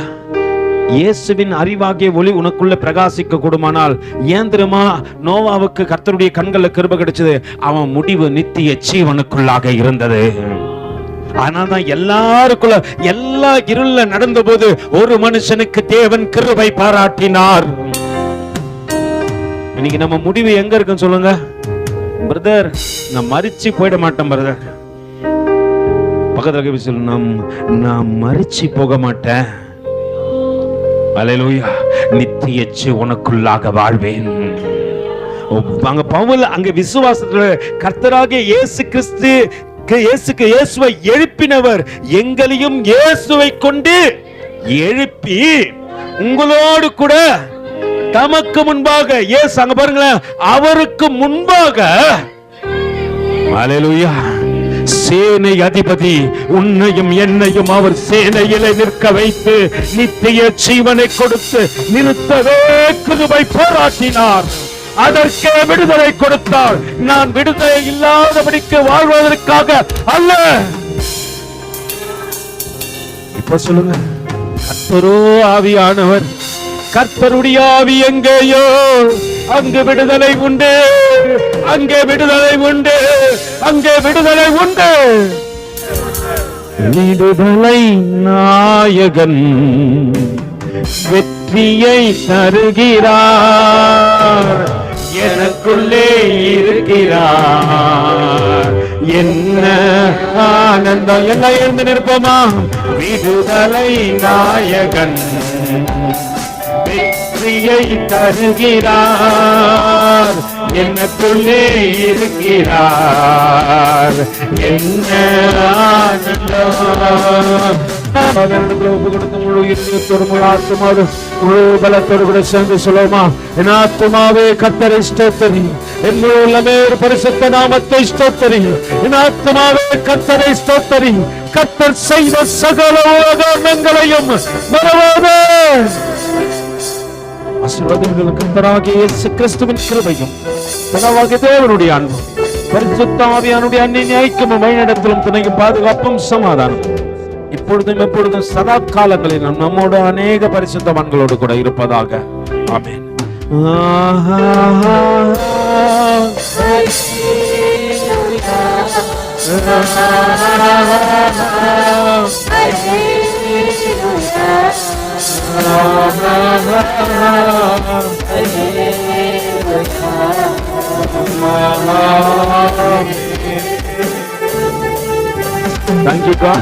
இயேசுவின் அறிவாகிய ஒளி உனக்குள்ள பிரகாசிக்க கூடுமானால், ஏன் தெரியுமா நோவாவுக்கு கர்த்தருடைய கண்கள்ல கிருபை கிடைச்சது? அவன் முடிவு நித்திய ஜீவனுக்குள்ளாக இருந்தது. ஆனால்தான் எல்லாருக்குள்ள, எல்லா இருள நடந்த போது ஒரு மனுஷனுக்கு தேவன் கிருபை பாராட்டினார். இன்னைக்கு நம்ம முடிவு எங்க இருக்குன்னு சொல்லுங்க பிரதர். நான் மரிச்சு போயிட மாட்டேன் பிரதர். பக்கத்துல சொல்லு, நான் மரிச்சு போக மாட்டேன். அல்லேலூயா. நித்திய உனக்குள்ளாக வாழ்வேன். அங்க பவுல் அங்க விசுவாசத்துல கர்த்தராகிய இயேசு கிறிஸ்து, இயேசுவை எழுப்பினவர் எங்களையும் இயேசுவை கொண்டு எழுப்பி உங்களோடு கூட தமக்கு முன்பாக, இயேசு அங்க பாருங்களேன், அவருக்கு முன்பாக, அல்லேலூயா, சேனை அதிபதி உன்னையும் என்னையும் அவர் சேனையிலே நிற்க வைத்து நித்திய ஜீவனை கொடுத்து நிறுத்தவே கிருபை பாராட்டினார். அதற்கே விடுதலை கொடுத்தார். நான் விடுதலை இல்லாதபடிக்கு வாழ்வதற்காக அல்ல. இப்ப சொல்லுங்க, கர்த்தரோ ஆவியானவர், கர்த்தருடைய ஆவி எங்கேயோ அங்கு விடுதலை உண்டு, அங்கே விடுதலை உண்டு, அங்கே விடுதலை உண்டு. விடுதலை நாயகன் வெற்றியை தருகிறார், எனக்குள்ளே இருக்கிறார். என்ன ஆனந்தம்! எல்லாம் எழுந்து நிற்போமா? விடுதலை நாயகன் வெற்றியை தருகிறார், எனக்குள்ளே இருக்கிறார். என்ன ஆனந்தம்! ஒப்பு கொடுத்து முழு இருதயத்தோடு, முழு ஆத்துமாவோடு, முழு பலத்தோடு கூட சேர்ந்து சொல்லுமா? என் ஆத்துமாவே கர்த்தரை ஸ்தோத்திரி, என் முழு உள்ளமே பரிசுத்த நாமத்தை ஸ்தோத்திரி. என் ஆத்துமாவே கர்த்தரை ஸ்தோத்திரி, கர்த்தர் செய்த சகல உலகங்களையும் மறவாதே. ஆசீர்வாதங்களும் கர்த்தராகிய இயேசு கிறிஸ்துவின் கிருபையும் பிதாவாகிய தேவனுடைய அன்பும் பரிசுத்த ஆவியானுடைய அன்பின் ஐக்கியமும் வழிநடத்தலும் துணையும் பாதுகாப்பும் சமாதானம் இப்பொழுதும் எப்பொழுதும் சதா காலங்களில் நம்மோடு அநேக பரிசுத்தவான்களோடு கூட இருப்பதாக. ஆமென். Thank you God.